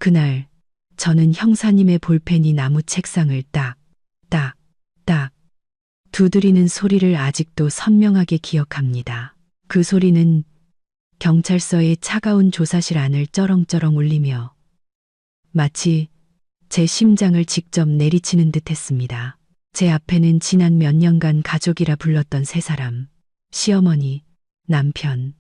그날 저는 형사님의 볼펜이 나무 책상을 딱, 딱, 딱 두드리는 소리를 아직도 선명하게 기억합니다. 그 소리는 경찰서의 차가운 조사실 안을 쩌렁쩌렁 울리며 마치 제 심장을 직접 내리치는 듯 했습니다. 제 앞에는 지난 몇 년간 가족이라 불렀던 세 사람, 시어머니, 남편,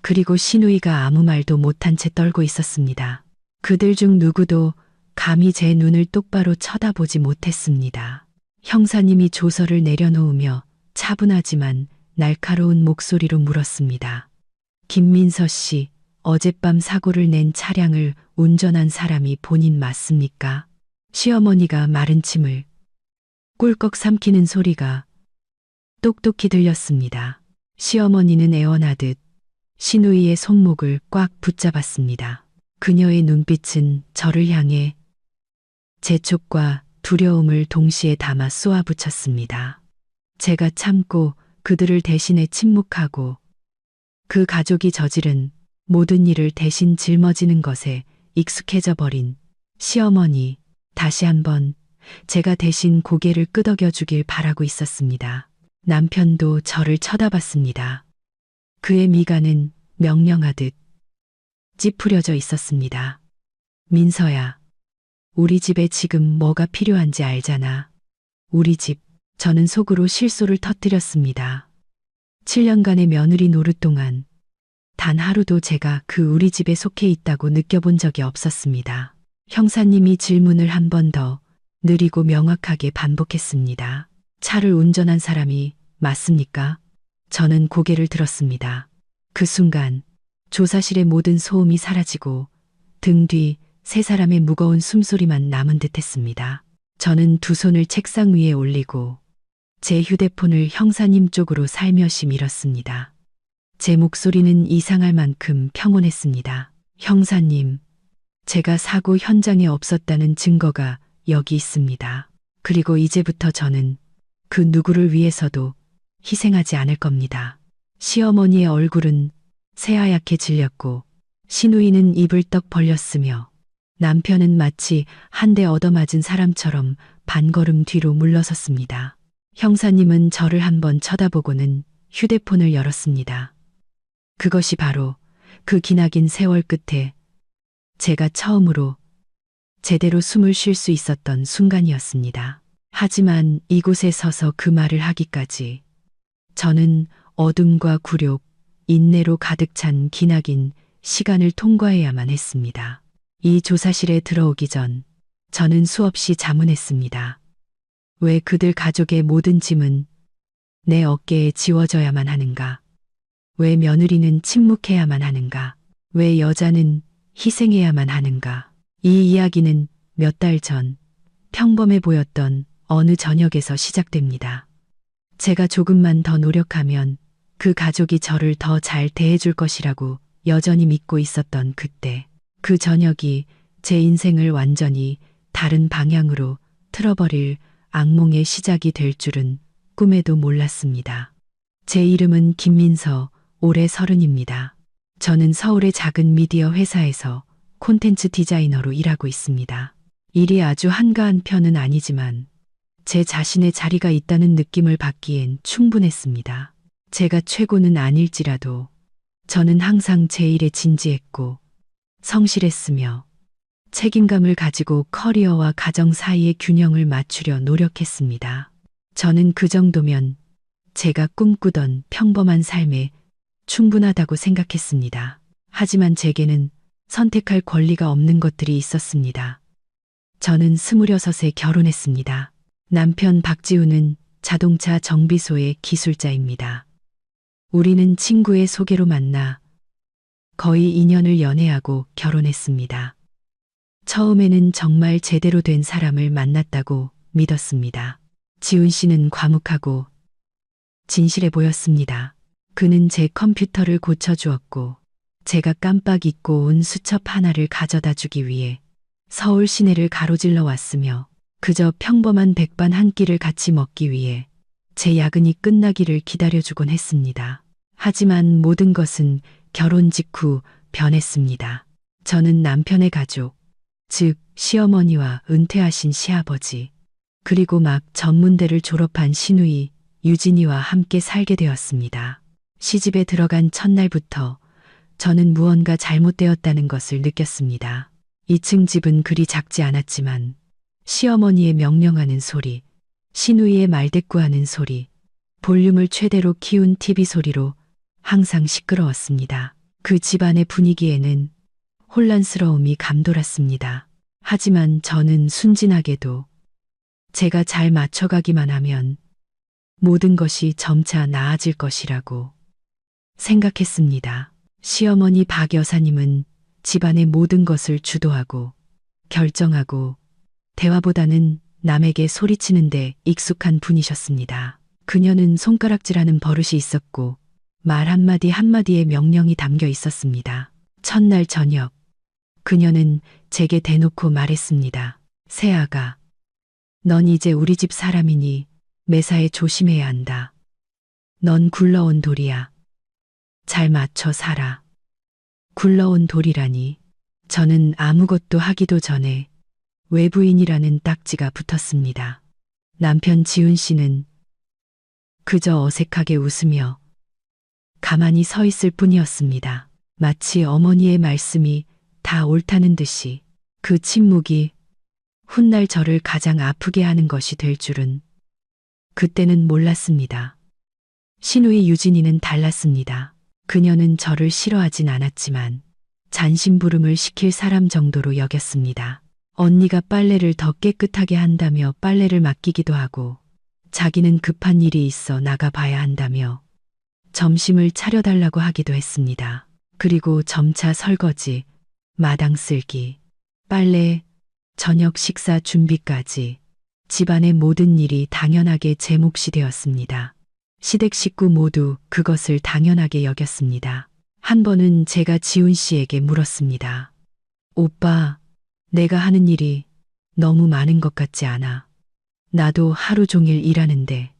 그리고 시누이가 아무 말도 못한 채 떨고 있었습니다. 그들 중 누구도 감히 제 눈을 똑바로 쳐다보지 못했습니다. 형사님이 조서를 내려놓으며 차분하지만 날카로운 목소리로 물었습니다. 김민서 씨, 어젯밤 사고를 낸 차량을 운전한 사람이 본인 맞습니까? 시어머니가 마른 침을 꿀꺽 삼키는 소리가 똑똑히 들렸습니다. 시어머니는 애원하듯 시누이의 손목을 꽉 붙잡았습니다. 그녀의 눈빛은 저를 향해 재촉과 두려움을 동시에 담아 쏘아붙였습니다. 제가 참고 그들을 대신해 침묵하고 그 가족이 저지른 모든 일을 대신 짊어지는 것에 익숙해져 버린 시어머니, 다시 한번 제가 대신 고개를 끄덕여 주길 바라고 있었습니다. 남편도 저를 쳐다봤습니다. 그의 미간은 명령하듯 찌푸려져 있었습니다. 민서야, 우리 집에 지금 뭐가 필요한지 알잖아. 우리 집, 저는 속으로 실소를 터뜨렸습니다. 7년간의 며느리 노릇 동안 단 하루도 제가 그 우리 집에 속해 있다고 느껴본 적이 없었습니다. 형사님이 질문을 한 번 더 느리고 명확하게 반복했습니다. 차를 운전한 사람이 맞습니까? 저는 고개를 들었습니다. 그 순간 조사실의 모든 소음이 사라지고 등 뒤 세 사람의 무거운 숨소리만 남은 듯 했습니다. 저는 두 손을 책상 위에 올리고 제 휴대폰을 형사님 쪽으로 살며시 밀었습니다. 제 목소리는 이상할 만큼 평온했습니다. 형사님, 제가 사고 현장에 없었다는 증거가 여기 있습니다. 그리고 이제부터 저는 그 누구를 위해서도 희생하지 않을 겁니다. 시어머니의 얼굴은 새하얗게 질렸고 시누이는 입을 떡 벌렸으며 남편은 마치 한 대 얻어맞은 사람처럼 반걸음 뒤로 물러섰습니다. 형사님은 저를 한번 쳐다보고는 휴대폰을 열었습니다. 그것이 바로 그 기나긴 세월 끝에 제가 처음으로 제대로 숨을 쉴 수 있었던 순간이었습니다. 하지만 이곳에 서서 그 말을 하기까지 저는 어둠과 굴욕, 인내로 가득 찬 기나긴 시간을 통과해야만 했습니다. 이 조사실에 들어오기 전 저는 수없이 자문했습니다. 왜 그들 가족의 모든 짐은 내 어깨에 지워져야만 하는가? 왜 며느리는 침묵해야만 하는가? 왜 여자는 희생해야만 하는가? 이 이야기는 몇 달 전 평범해 보였던 어느 저녁에서 시작됩니다. 제가 조금만 더 노력하면 그 가족이 저를 더 잘 대해줄 것이라고 여전히 믿고 있었던 그때, 그 저녁이 제 인생을 완전히 다른 방향으로 틀어버릴 악몽의 시작이 될 줄은 꿈에도 몰랐습니다. 제 이름은 김민서, 올해 30입니다. 저는 서울의 작은 미디어 회사에서 콘텐츠 디자이너로 일하고 있습니다. 일이 아주 한가한 편은 아니지만 제 자신의 자리가 있다는 느낌을 받기엔 충분했습니다. 제가 최고는 아닐지라도 저는 항상 제 일에 진지했고 성실했으며 책임감을 가지고 커리어와 가정 사이의 균형을 맞추려 노력했습니다. 저는 그 정도면 제가 꿈꾸던 평범한 삶에 충분하다고 생각했습니다. 하지만 제게는 선택할 권리가 없는 것들이 있었습니다. 저는 26에 결혼했습니다. 남편 박지우는 자동차 정비소의 기술자입니다. 우리는 친구의 소개로 만나 거의 2년을 연애하고 결혼했습니다. 처음에는 정말 제대로 된 사람을 만났다고 믿었습니다. 지훈 씨는 과묵하고 진실해 보였습니다. 그는 제 컴퓨터를 고쳐주었고 제가 깜빡 잊고 온 수첩 하나를 가져다 주기 위해 서울 시내를 가로질러 왔으며 그저 평범한 백반 한 끼를 같이 먹기 위해 제 야근이 끝나기를 기다려주곤 했습니다. 하지만 모든 것은 결혼 직후 변했습니다. 저는 남편의 가족, 즉 시어머니와 은퇴하신 시아버지, 그리고 막 전문대를 졸업한 시누이 유진이와 함께 살게 되었습니다. 시집에 들어간 첫날부터 저는 무언가 잘못되었다는 것을 느꼈습니다. 2층 집은 그리 작지 않았지만 시어머니의 명령하는 소리, 시누이의 말대꾸하는 소리, 볼륨을 최대로 키운 TV 소리로 항상 시끄러웠습니다. 그 집안의 분위기에는 혼란스러움이 감돌았습니다. 하지만 저는 순진하게도 제가 잘 맞춰가기만 하면 모든 것이 점차 나아질 것이라고 생각했습니다. 시어머니 박 여사님은 집안의 모든 것을 주도하고 결정하고 대화보다는 남에게 소리치는데 익숙한 분이셨습니다. 그녀는 손가락질하는 버릇이 있었고 말 한마디 한마디에 명령이 담겨 있었습니다. 첫날 저녁, 그녀는 제게 대놓고 말했습니다. 새아가, 넌 이제 우리 집 사람이니 매사에 조심해야 한다. 넌 굴러온 돌이야. 잘 맞춰 살아. 굴러온 돌이라니. 저는 아무것도 하기도 전에 외부인이라는 딱지가 붙었습니다. 남편 지훈 씨는 그저 어색하게 웃으며 가만히 서 있을 뿐이었습니다. 마치 어머니의 말씀이 다 옳다는 듯이. 그 침묵이 훗날 저를 가장 아프게 하는 것이 될 줄은 그때는 몰랐습니다. 시누이 유진이는 달랐습니다. 그녀는 저를 싫어하진 않았지만 잔심부름을 시킬 사람 정도로 여겼습니다. 언니가 빨래를 더 깨끗하게 한다며 빨래를 맡기기도 하고 자기는 급한 일이 있어 나가봐야 한다며 점심을 차려달라고 하기도 했습니다. 그리고 점차 설거지, 마당 쓸기, 빨래, 저녁 식사 준비까지 집안의 모든 일이 당연하게 제 몫이 되었습니다. 시댁 식구 모두 그것을 당연하게 여겼습니다. 한 번은 제가 지훈 씨에게 물었습니다. 오빠, 내가 하는 일이 너무 많은 것 같지 않아? 나도 하루 종일 일하는데.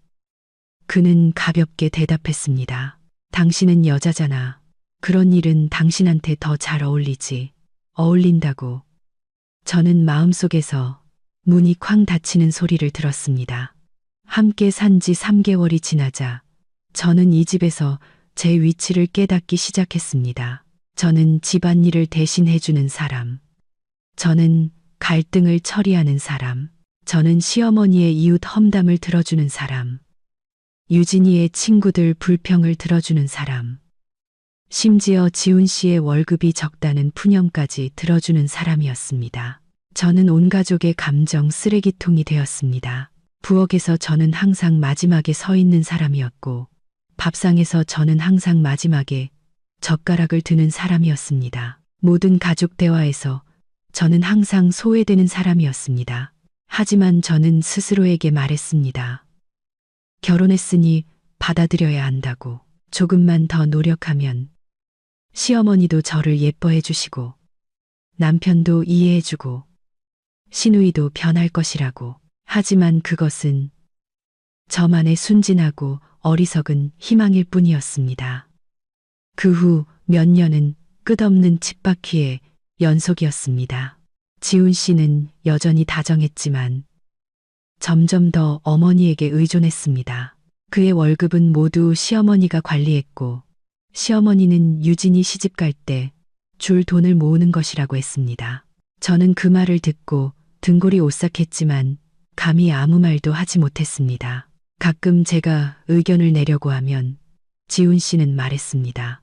그는 가볍게 대답했습니다. 당신은 여자잖아. 그런 일은 당신한테 더 잘 어울리지. 어울린다고. 저는 마음속에서 문이 쾅 닫히는 소리를 들었습니다. 함께 산 지 3개월이 지나자 저는 이 집에서 제 위치를 깨닫기 시작했습니다. 저는 집안일을 대신해주는 사람. 저는 갈등을 처리하는 사람. 저는 시어머니의 이웃 험담을 들어주는 사람. 유진이의 친구들 불평을 들어주는 사람. 심지어 지훈 씨의 월급이 적다는 푸념까지 들어주는 사람이었습니다. 저는 온 가족의 감정 쓰레기통이 되었습니다. 부엌에서 저는 항상 마지막에 서 있는 사람이었고 밥상에서 저는 항상 마지막에 젓가락을 드는 사람이었습니다. 모든 가족 대화에서 저는 항상 소외되는 사람이었습니다. 하지만 저는 스스로에게 말했습니다. 결혼했으니 받아들여야 한다고. 조금만 더 노력하면 시어머니도 저를 예뻐해 주시고 남편도 이해해 주고 시누이도 변할 것이라고. 하지만 그것은 저만의 순진하고 어리석은 희망일 뿐이었습니다. 그 후 몇 년은 끝없는 쳇바퀴의 연속이었습니다. 지훈 씨는 여전히 다정했지만 점점 더 어머니에게 의존했습니다. 그의 월급은 모두 시어머니가 관리했고 시어머니는 유진이 시집갈 때 줄 돈을 모으는 것이라고 했습니다. 저는 그 말을 듣고 등골이 오싹했지만 감히 아무 말도 하지 못했습니다. 가끔 제가 의견을 내려고 하면 지훈 씨는 말했습니다.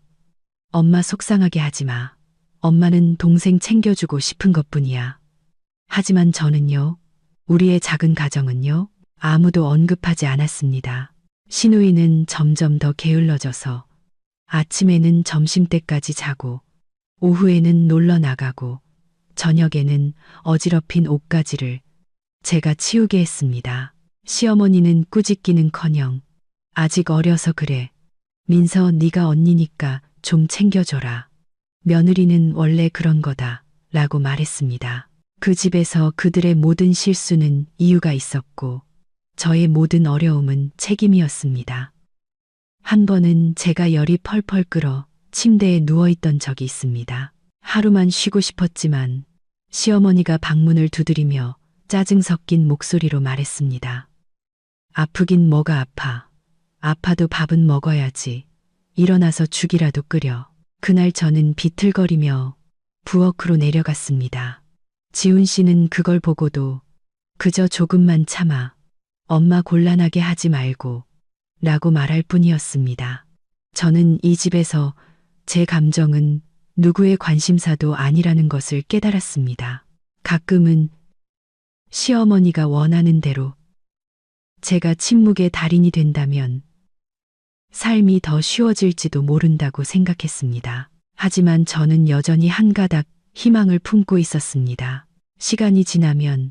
엄마 속상하게 하지 마. 엄마는 동생 챙겨주고 싶은 것뿐이야. 하지만 저는요, 우리의 작은 가정은요, 아무도 언급하지 않았습니다. 시누이는 점점 더 게을러져서 아침에는 점심때까지 자고 오후에는 놀러 나가고 저녁에는 어지럽힌 옷가지를 제가 치우게 했습니다. 시어머니는 꾸짖기는커녕 아직 어려서 그래. 민서 네가 언니니까 좀 챙겨줘라. 며느리는 원래 그런 거다 라고 말했습니다. 그 집에서 그들의 모든 실수는 이유가 있었고 저의 모든 어려움은 책임이었습니다. 한 번은 제가 열이 펄펄 끓어 침대에 누워있던 적이 있습니다. 하루만 쉬고 싶었지만 시어머니가 방문을 두드리며 짜증 섞인 목소리로 말했습니다. 아프긴 뭐가 아파. 아파도 밥은 먹어야지. 일어나서 죽이라도 끓여. 그날 저는 비틀거리며 부엌으로 내려갔습니다. 지훈 씨는 그걸 보고도 그저 조금만 참아. 엄마 곤란하게 하지 말고 라고 말할 뿐이었습니다. 저는 이 집에서 제 감정은 누구의 관심사도 아니라는 것을 깨달았습니다. 가끔은 시어머니가 원하는 대로 제가 침묵의 달인이 된다면 삶이 더 쉬워질지도 모른다고 생각했습니다. 하지만 저는 여전히 한 가닥 희망을 품고 있었습니다. 시간이 지나면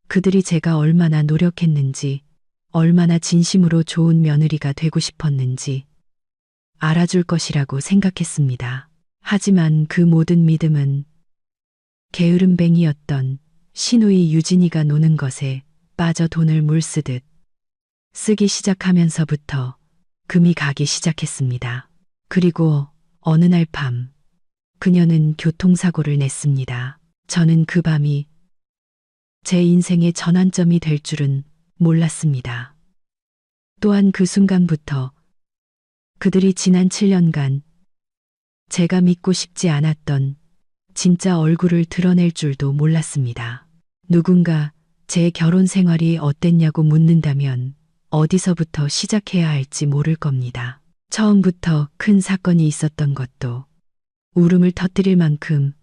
그들이 제가 얼마나 노력했는지, 얼마나 진심으로 좋은 며느리가 되고 싶었는지 알아줄 것이라고 생각했습니다. 하지만 그 모든 믿음은 게으름뱅이였던 시누이 유진이가 노는 것에 빠져 돈을 물쓰듯 쓰기 시작하면서부터 금이 가기 시작했습니다. 그리고 어느 날 밤 그녀는 교통사고를 냈습니다. 저는 그 밤이 제 인생의 전환점이 될 줄은 몰랐습니다. 또한 그 순간부터 그들이 지난 7년간 제가 믿고 싶지 않았던 진짜 얼굴을 드러낼 줄도 몰랐습니다. 누군가 제 결혼 생활이 어땠냐고 묻는다면 어디서부터 시작해야 할지 모를 겁니다. 처음부터 큰 사건이 있었던 것도, 울음을 터뜨릴 만큼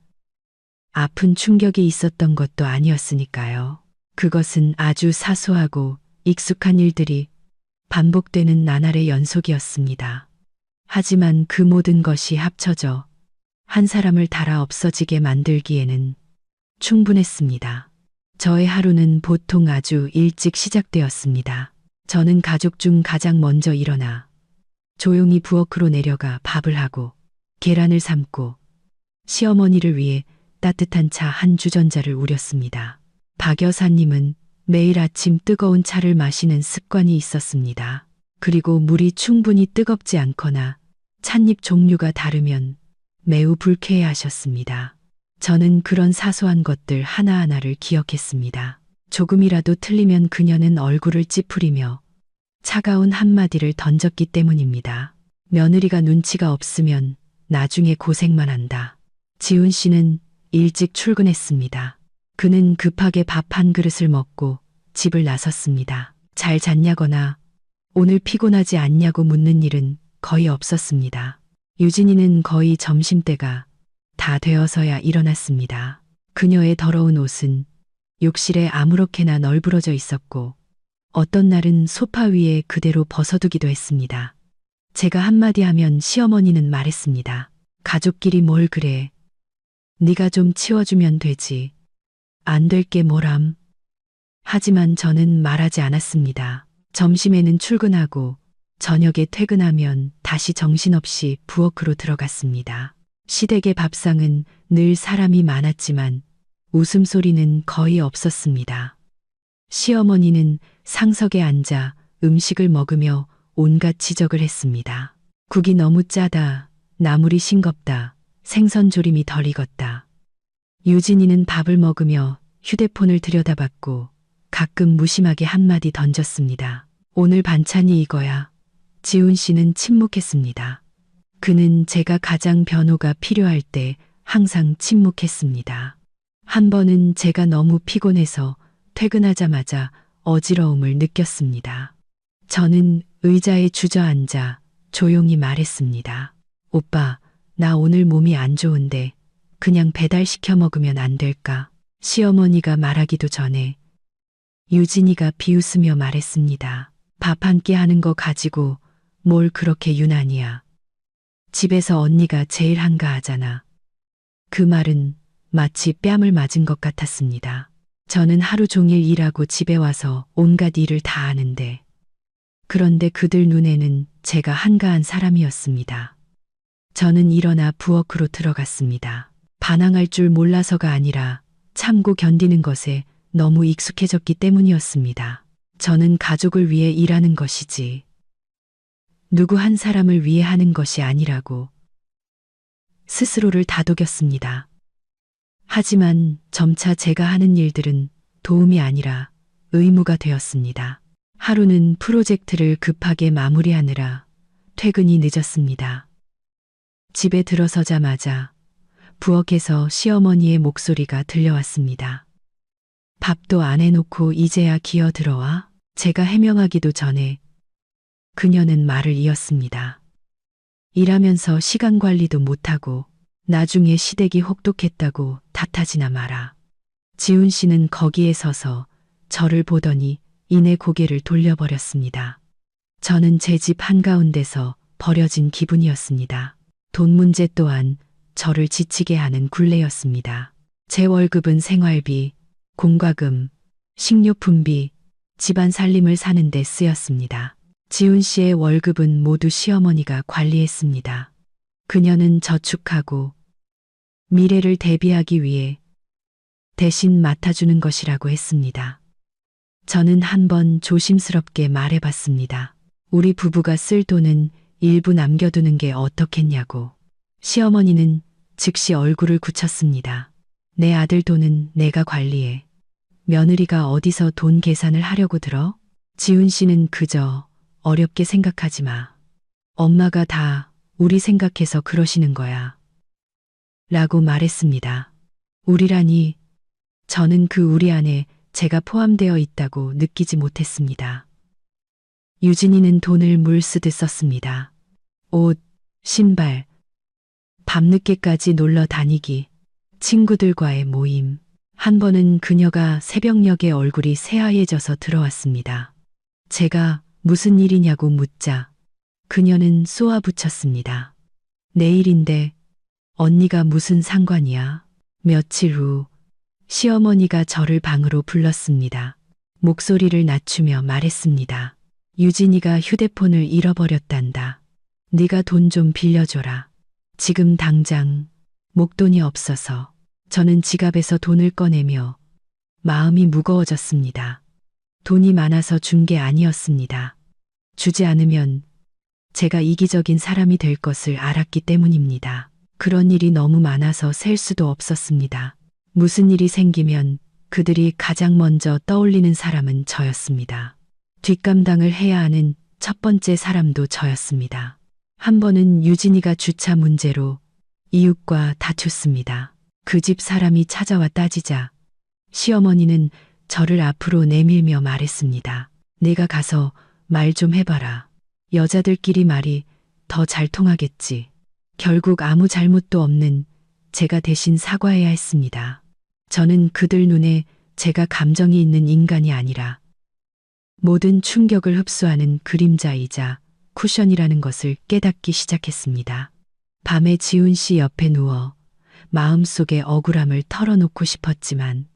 아픈 충격이 있었던 것도 아니었으니까요. 그것은 아주 사소하고 익숙한 일들이 반복되는 나날의 연속이었습니다. 하지만 그 모든 것이 합쳐져 한 사람을 달아 없어지게 만들기에는 충분했습니다. 저의 하루는 보통 아주 일찍 시작되었습니다. 저는 가족 중 가장 먼저 일어나 조용히 부엌으로 내려가 밥을 하고 계란을 삶고 시어머니를 위해 따뜻한 차 한 주전자를 우렸습니다. 박 여사님은 매일 아침 뜨거운 차를 마시는 습관이 있었습니다. 그리고 물이 충분히 뜨겁지 않거나 찻잎 종류가 다르면 매우 불쾌해하셨습니다. 저는 그런 사소한 것들 하나하나를 기억했습니다. 조금이라도 틀리면 그녀는 얼굴을 찌푸리며 차가운 한마디를 던졌기 때문입니다. 며느리가 눈치가 없으면 나중에 고생만 한다. 지훈 씨는 일찍 출근했습니다. 그는 급하게 밥 한 그릇을 먹고 집을 나섰습니다. 잘 잤냐거나 오늘 피곤하지 않냐고 묻는 일은 거의 없었습니다. 유진이는 거의 점심때가 다 되어서야 일어났습니다. 그녀의 더러운 옷은 욕실에 아무렇게나 널브러져 있었고 어떤 날은 소파 위에 그대로 벗어두기도 했습니다. 제가 한마디 하면 시어머니는 말했습니다. 가족끼리 뭘 그래. 네가 좀 치워주면 되지. 안 될 게 뭐람. 하지만 저는 말하지 않았습니다. 점심에는 출근하고 저녁에 퇴근하면 다시 정신없이 부엌으로 들어갔습니다. 시댁의 밥상은 늘 사람이 많았지만 웃음소리는 거의 없었습니다. 시어머니는 상석에 앉아 음식을 먹으며 온갖 지적을 했습니다. 국이 너무 짜다, 나물이 싱겁다, 생선조림이 덜 익었다. 유진이는 밥을 먹으며 휴대폰을 들여다봤고 가끔 무심하게 한마디 던졌습니다. 오늘 반찬이 이거야. 지훈 씨는 침묵했습니다. 그는 제가 가장 변호가 필요할 때 항상 침묵했습니다. 한 번은 제가 너무 피곤해서 퇴근하자마자 어지러움을 느꼈습니다. 저는 의자에 주저앉아 조용히 말했습니다. 오빠, 나 오늘 몸이 안 좋은데 그냥 배달시켜 먹으면 안 될까? 시어머니가 말하기도 전에 유진이가 비웃으며 말했습니다. 밥 한 끼 하는 거 가지고 뭘 그렇게 유난이야. 집에서 언니가 제일 한가하잖아. 그 말은 마치 뺨을 맞은 것 같았습니다. 저는 하루 종일 일하고 집에 와서 온갖 일을 다 하는데 그런데 그들 눈에는 제가 한가한 사람이었습니다. 저는 일어나 부엌으로 들어갔습니다. 반항할 줄 몰라서가 아니라 참고 견디는 것에 너무 익숙해졌기 때문이었습니다. 저는 가족을 위해 일하는 것이지 누구 한 사람을 위해 하는 것이 아니라고 스스로를 다독였습니다. 하지만 점차 제가 하는 일들은 도움이 아니라 의무가 되었습니다. 하루는 프로젝트를 급하게 마무리하느라 퇴근이 늦었습니다. 집에 들어서자마자 부엌에서 시어머니의 목소리가 들려왔습니다. 밥도 안 해놓고 이제야 기어 들어와? 제가 해명하기도 전에 그녀는 말을 이었습니다. 일하면서 시간 관리도 못하고 나중에 시댁이 혹독했다고 탓하지나 마라. 지훈 씨는 거기에 서서 저를 보더니 이내 고개를 돌려버렸습니다. 저는 제 집 한가운데서 버려진 기분이었습니다. 돈 문제 또한 저를 지치게 하는 굴레였습니다. 제 월급은 생활비, 공과금, 식료품비, 집안 살림을 사는데 쓰였습니다. 지훈 씨의 월급은 모두 시어머니가 관리했습니다. 그녀는 저축하고 미래를 대비하기 위해 대신 맡아주는 것이라고 했습니다. 저는 한번 조심스럽게 말해봤습니다. 우리 부부가 쓸 돈은 일부 남겨두는 게 어떻겠냐고. 시어머니는 즉시 얼굴을 굳혔습니다. 내 아들 돈은 내가 관리해. 며느리가 어디서 돈 계산을 하려고 들어? 지훈 씨는 그저 어렵게 생각하지 마. 엄마가 다 우리 생각해서 그러시는 거야. 라고 말했습니다. 우리라니 저는 그 우리 안에 제가 포함되어 있다고 느끼지 못했습니다. 유진이는 돈을 물쓰듯 썼습니다. 옷, 신발, 밤늦게까지 놀러 다니기, 친구들과의 모임. 한 번은 그녀가 새벽녘에 얼굴이 새하얘져서 들어왔습니다. 제가 무슨 일이냐고 묻자 그녀는 쏘아붙였습니다. 내일인데 언니가 무슨 상관이야? 며칠 후 시어머니가 저를 방으로 불렀습니다. 목소리를 낮추며 말했습니다. 유진이가 휴대폰을 잃어버렸단다. 네가 돈 좀 빌려줘라. 지금 당장 목돈이 없어서. 저는 지갑에서 돈을 꺼내며 마음이 무거워졌습니다. 돈이 많아서 준 게 아니었습니다. 주지 않으면 제가 이기적인 사람이 될 것을 알았기 때문입니다. 그런 일이 너무 많아서 셀 수도 없었습니다. 무슨 일이 생기면 그들이 가장 먼저 떠올리는 사람은 저였습니다. 뒷감당을 해야 하는 첫 번째 사람도 저였습니다. 한 번은 유진이가 주차 문제로 이웃과 다퉜습니다. 그 집 사람이 찾아와 따지자 시어머니는 저를 앞으로 내밀며 말했습니다. 내가 가서 말 좀 해봐라. 여자들끼리 말이 더 잘 통하겠지. 결국 아무 잘못도 없는 제가 대신 사과해야 했습니다. 저는 그들 눈에 제가 감정이 있는 인간이 아니라 모든 충격을 흡수하는 그림자이자 쿠션이라는 것을 깨닫기 시작했습니다. 밤에 지훈 씨 옆에 누워 마음속의 억울함을 털어놓고 싶었지만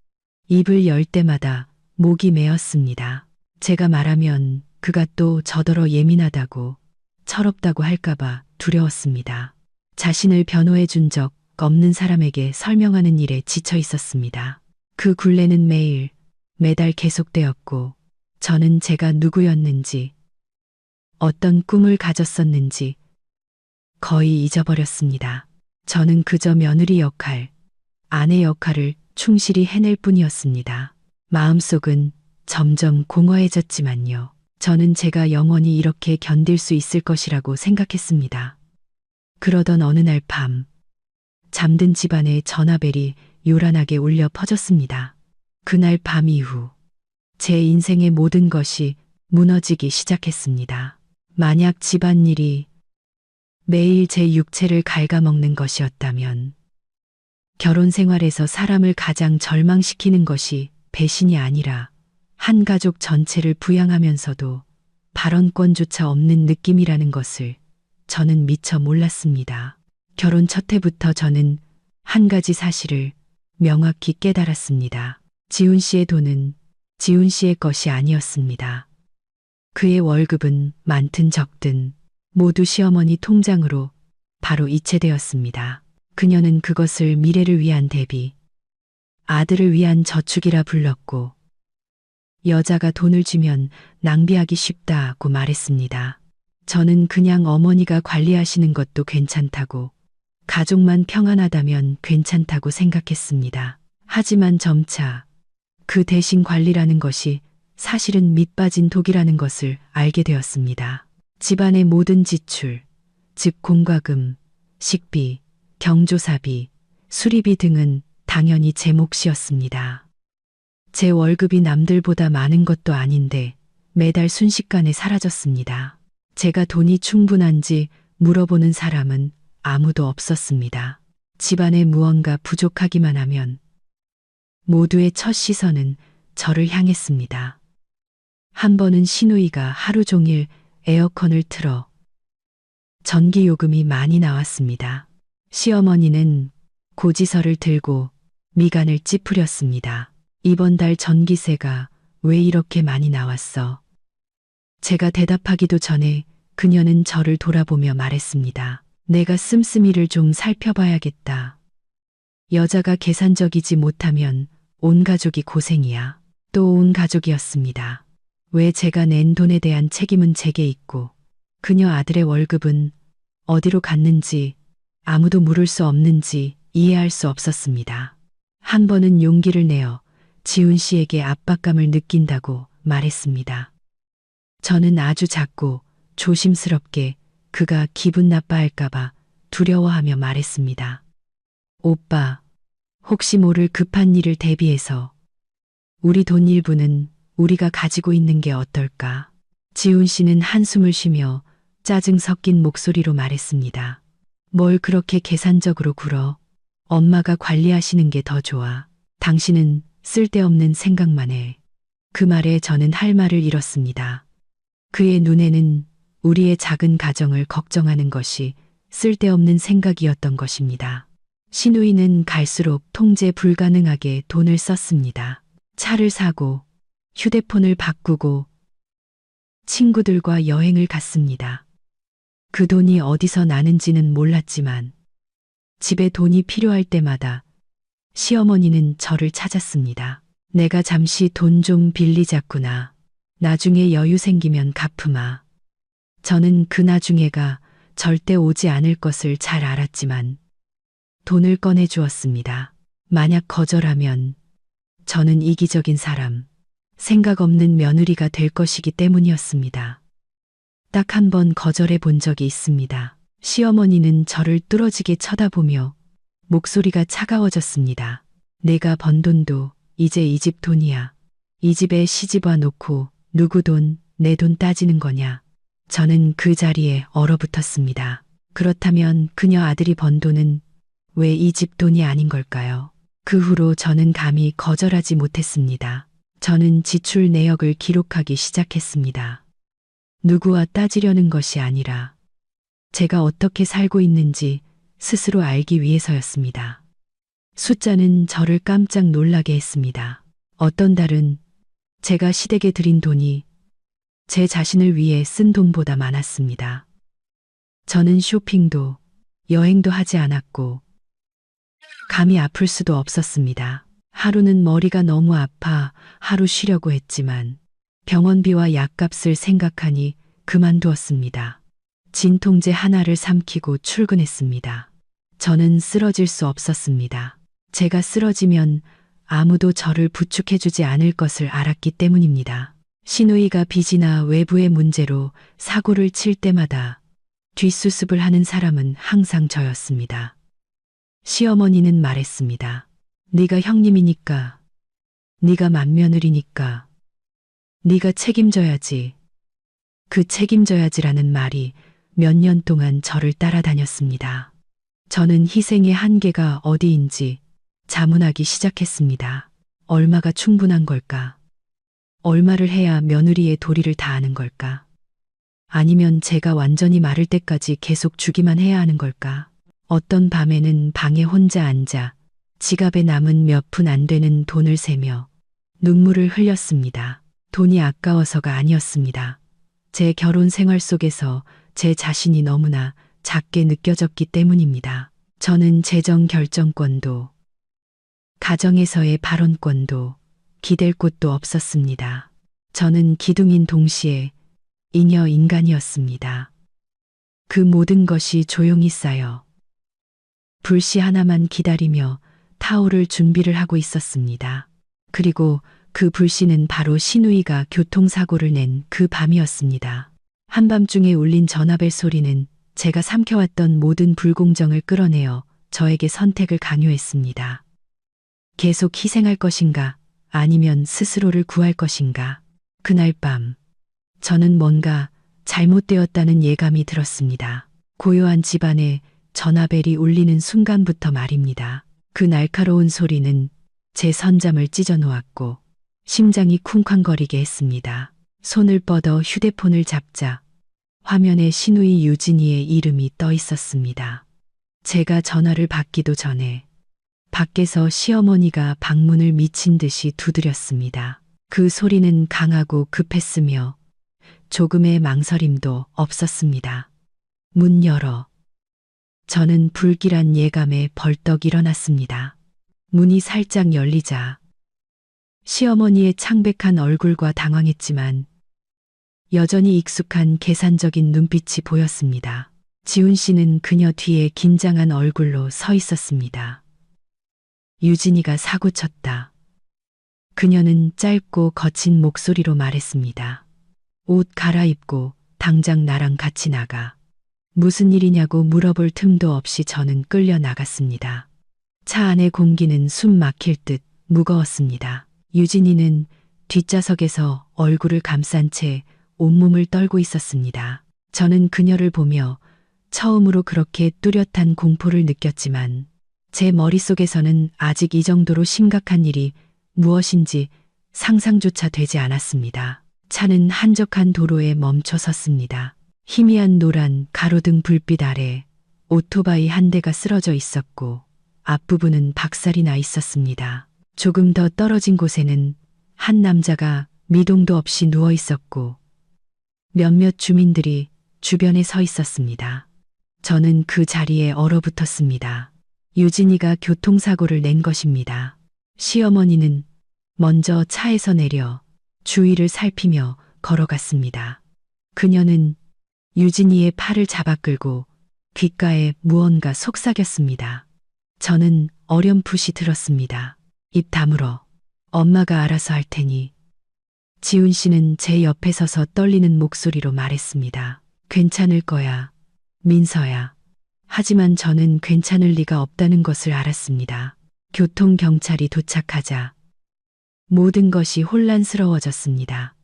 입을 열 때마다 목이 메었습니다. 제가 말하면 그가 또 저더러 예민하다고 철없다고 할까봐 두려웠습니다. 자신을 변호해 준 적 없는 사람에게 설명하는 일에 지쳐 있었습니다. 그 굴레는 매달 계속되었고 저는 제가 누구였는지 어떤 꿈을 가졌었는지 거의 잊어버렸습니다. 저는 그저 며느리 역할, 아내 역할을 충실히 해낼 뿐이었습니다. 마음속은 점점 공허해졌지만요. 저는 제가 영원히 이렇게 견딜 수 있을 것이라고 생각했습니다. 그러던 어느 날 밤, 잠든 집안에 전화벨이 요란하게 울려 퍼졌습니다. 그날 밤 이후 제 인생의 모든 것이 무너지기 시작했습니다. 만약 집안일이 매일 제 육체를 갉아먹는 것이었다면 결혼 생활에서 사람을 가장 절망시키는 것이 배신이 아니라 한 가족 전체를 부양하면서도 발언권조차 없는 느낌이라는 것을 저는 미처 몰랐습니다. 결혼 첫 해부터 저는 한 가지 사실을 명확히 깨달았습니다. 지훈 씨의 돈은 지훈 씨의 것이 아니었습니다. 그의 월급은 많든 적든 모두 시어머니 통장으로 바로 이체되었습니다. 그녀는 그것을 미래를 위한 대비, 아들을 위한 저축이라 불렀고 여자가 돈을 주면 낭비하기 쉽다고 말했습니다. 저는 그냥 어머니가 관리하시는 것도 괜찮다고 가족만 평안하다면 괜찮다고 생각했습니다. 하지만 점차 그 대신 관리라는 것이 사실은 밑빠진 독이라는 것을 알게 되었습니다. 집안의 모든 지출, 즉 공과금, 식비, 경조사비, 수리비 등은 당연히 제 몫이었습니다. 제 월급이 남들보다 많은 것도 아닌데 매달 순식간에 사라졌습니다. 제가 돈이 충분한지 물어보는 사람은 아무도 없었습니다. 집안에 무언가 부족하기만 하면 모두의 첫 시선은 저를 향했습니다. 한 번은 시누이가 하루 종일 에어컨을 틀어 전기요금이 많이 나왔습니다. 시어머니는 고지서를 들고 미간을 찌푸렸습니다. 이번 달 전기세가 왜 이렇게 많이 나왔어? 제가 대답하기도 전에 그녀는 저를 돌아보며 말했습니다. 내가 씀씀이를 좀 살펴봐야겠다. 여자가 계산적이지 못하면 온 가족이 고생이야. 또 온 가족이었습니다. 왜 제가 낸 돈에 대한 책임은 제게 있고 그녀 아들의 월급은 어디로 갔는지 아무도 물을 수 없는지 이해할 수 없었습니다. 한 번은 용기를 내어 지훈 씨에게 압박감을 느낀다고 말했습니다. 저는 아주 작고 조심스럽게 그가 기분 나빠할까봐 두려워하며 말했습니다. 오빠, 혹시 모를 급한 일을 대비해서 우리 돈 일부는 우리가 가지고 있는 게 어떨까? 지훈 씨는 한숨을 쉬며 짜증 섞인 목소리로 말했습니다. 뭘 그렇게 계산적으로 굴어? 엄마가 관리하시는 게 더 좋아. 당신은 쓸데없는 생각만 해. 그 말에 저는 할 말을 잃었습니다. 그의 눈에는 우리의 작은 가정을 걱정하는 것이 쓸데없는 생각이었던 것입니다. 시누이는 갈수록 통제 불가능하게 돈을 썼습니다. 차를 사고 휴대폰을 바꾸고 친구들과 여행을 갔습니다. 그 돈이 어디서 나는지는 몰랐지만 집에 돈이 필요할 때마다 시어머니는 저를 찾았습니다. 내가 잠시 돈 좀 빌리자꾸나. 나중에 여유 생기면 갚으마. 저는 그 나중에가 절대 오지 않을 것을 잘 알았지만 돈을 꺼내 주었습니다. 만약 거절하면 저는 이기적인 사람, 생각 없는 며느리가 될 것이기 때문이었습니다. 딱 한 번 거절해 본 적이 있습니다. 시어머니는 저를 뚫어지게 쳐다보며 목소리가 차가워졌습니다. 내가 번 돈도 이제 이 집 돈이야. 이 집에 시집 와 놓고 누구 돈, 내 돈 따지는 거냐. 저는 그 자리에 얼어붙었습니다. 그렇다면 그녀 아들이 번 돈은 왜 이 집 돈이 아닌 걸까요? 그 후로 저는 감히 거절하지 못했습니다. 저는 지출 내역을 기록하기 시작했습니다. 누구와 따지려는 것이 아니라 제가 어떻게 살고 있는지 스스로 알기 위해서였습니다. 숫자는 저를 깜짝 놀라게 했습니다. 어떤 달은 제가 시댁에 들인 돈이 제 자신을 위해 쓴 돈보다 많았습니다. 저는 쇼핑도 여행도 하지 않았고 감이 아플 수도 없었습니다. 하루는 머리가 너무 아파 하루 쉬려고 했지만 병원비와 약값을 생각하니 그만두었습니다. 진통제 하나를 삼키고 출근했습니다. 저는 쓰러질 수 없었습니다. 제가 쓰러지면 아무도 저를 부축해주지 않을 것을 알았기 때문입니다. 시누이가 빚이나 외부의 문제로 사고를 칠 때마다 뒷수습을 하는 사람은 항상 저였습니다. 시어머니는 말했습니다. 네가 형님이니까, 네가 맏며느리니까, 네가 책임져야지. 그 책임져야지라는 말이 몇 년 동안 저를 따라다녔습니다. 저는 희생의 한계가 어디인지 자문하기 시작했습니다. 얼마가 충분한 걸까? 얼마를 해야 며느리의 도리를 다하는 걸까? 아니면 제가 완전히 마를 때까지 계속 주기만 해야 하는 걸까? 어떤 밤에는 방에 혼자 앉아 지갑에 남은 몇 푼 안 되는 돈을 세며 눈물을 흘렸습니다. 돈이 아까워서가 아니었습니다. 제 결혼 생활 속에서 제 자신이 너무나 작게 느껴졌기 때문입니다. 저는 재정 결정권도, 가정에서의 발언권도, 기댈 곳도 없었습니다. 저는 기둥인 동시에 잉여 인간이었습니다. 그 모든 것이 조용히 쌓여 불씨 하나만 기다리며 타오를 준비를 하고 있었습니다. 그리고 그 불씨는 바로 신우이가 교통사고를 낸 그 밤이었습니다. 한밤중에 울린 전화벨 소리는 제가 삼켜왔던 모든 불공정을 끌어내어 저에게 선택을 강요했습니다. 계속 희생할 것인가, 아니면 스스로를 구할 것인가. 그날 밤, 저는 뭔가 잘못되었다는 예감이 들었습니다. 고요한 집안에 전화벨이 울리는 순간부터 말입니다. 그 날카로운 소리는 제 선잠을 찢어 놓았고 심장이 쿵쾅거리게 했습니다. 손을 뻗어 휴대폰을 잡자 화면에 신우이 유진이의 이름이 떠 있었습니다. 제가 전화를 받기도 전에 밖에서 시어머니가 방문을 미친 듯이 두드렸습니다. 그 소리는 강하고 급했으며 조금의 망설임도 없었습니다. 문 열어. 저는 불길한 예감에 벌떡 일어났습니다. 문이 살짝 열리자 시어머니의 창백한 얼굴과 당황했지만 여전히 익숙한 계산적인 눈빛이 보였습니다. 지훈 씨는 그녀 뒤에 긴장한 얼굴로 서 있었습니다. 유진이가 사고쳤다. 그녀는 짧고 거친 목소리로 말했습니다. 옷 갈아입고 당장 나랑 같이 나가. 무슨 일이냐고 물어볼 틈도 없이 저는 끌려 나갔습니다. 차 안의 공기는 숨 막힐 듯 무거웠습니다. 유진이는 뒷좌석에서 얼굴을 감싼 채 온몸을 떨고 있었습니다. 저는 그녀를 보며 처음으로 그렇게 뚜렷한 공포를 느꼈지만 제 머릿속에서는 아직 이 정도로 심각한 일이 무엇인지 상상조차 되지 않았습니다. 차는 한적한 도로에 멈춰 섰습니다. 희미한 노란 가로등 불빛 아래 오토바이 한 대가 쓰러져 있었고 앞부분은 박살이 나 있었습니다. 조금 더 떨어진 곳에는 한 남자가 미동도 없이 누워 있었고 몇몇 주민들이 주변에 서 있었습니다. 저는 그 자리에 얼어붙었습니다. 유진이가 교통사고를 낸 것입니다. 시어머니는 먼저 차에서 내려 주위를 살피며 걸어갔습니다. 그녀는 유진이의 팔을 잡아 끌고 귓가에 무언가 속삭였습니다. 저는 어렴풋이 들었습니다. 입 다물어. 엄마가 알아서 할 테니. 지훈 씨는 제 옆에 서서 떨리는 목소리로 말했습니다. 괜찮을 거야, 민서야. 하지만 저는 괜찮을 리가 없다는 것을 알았습니다. 교통경찰이 도착하자 모든 것이 혼란스러워졌습니다.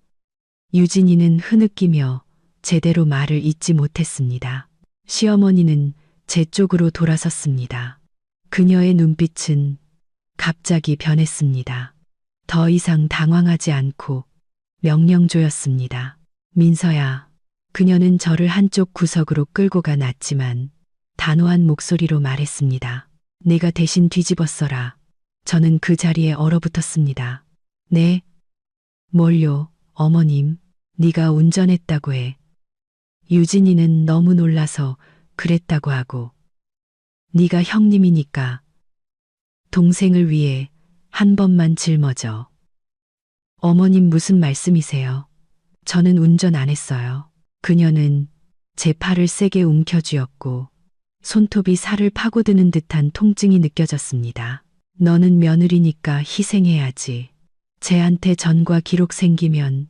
유진이는 흐느끼며 제대로 말을 잇지 못했습니다. 시어머니는 제 쪽으로 돌아섰습니다. 그녀의 눈빛은 갑자기 변했습니다. 더 이상 당황하지 않고 명령조였습니다. 민서야. 그녀는 저를 한쪽 구석으로 끌고 가 놨지만 단호한 목소리로 말했습니다. 네가 대신 뒤집어 써라. 저는 그 자리에 얼어붙었습니다. 네? 뭘요, 어머님? 네가 운전했다고 해. 유진이는 너무 놀라서 그랬다고 하고. 네가 형님이니까 동생을 위해 한 번만 짊어져. 어머님 무슨 말씀이세요? 저는 운전 안 했어요. 그녀는 제 팔을 세게 움켜쥐었고 손톱이 살을 파고드는 듯한 통증이 느껴졌습니다. 너는 며느리니까 희생해야지. 쟤한테 전과 기록 생기면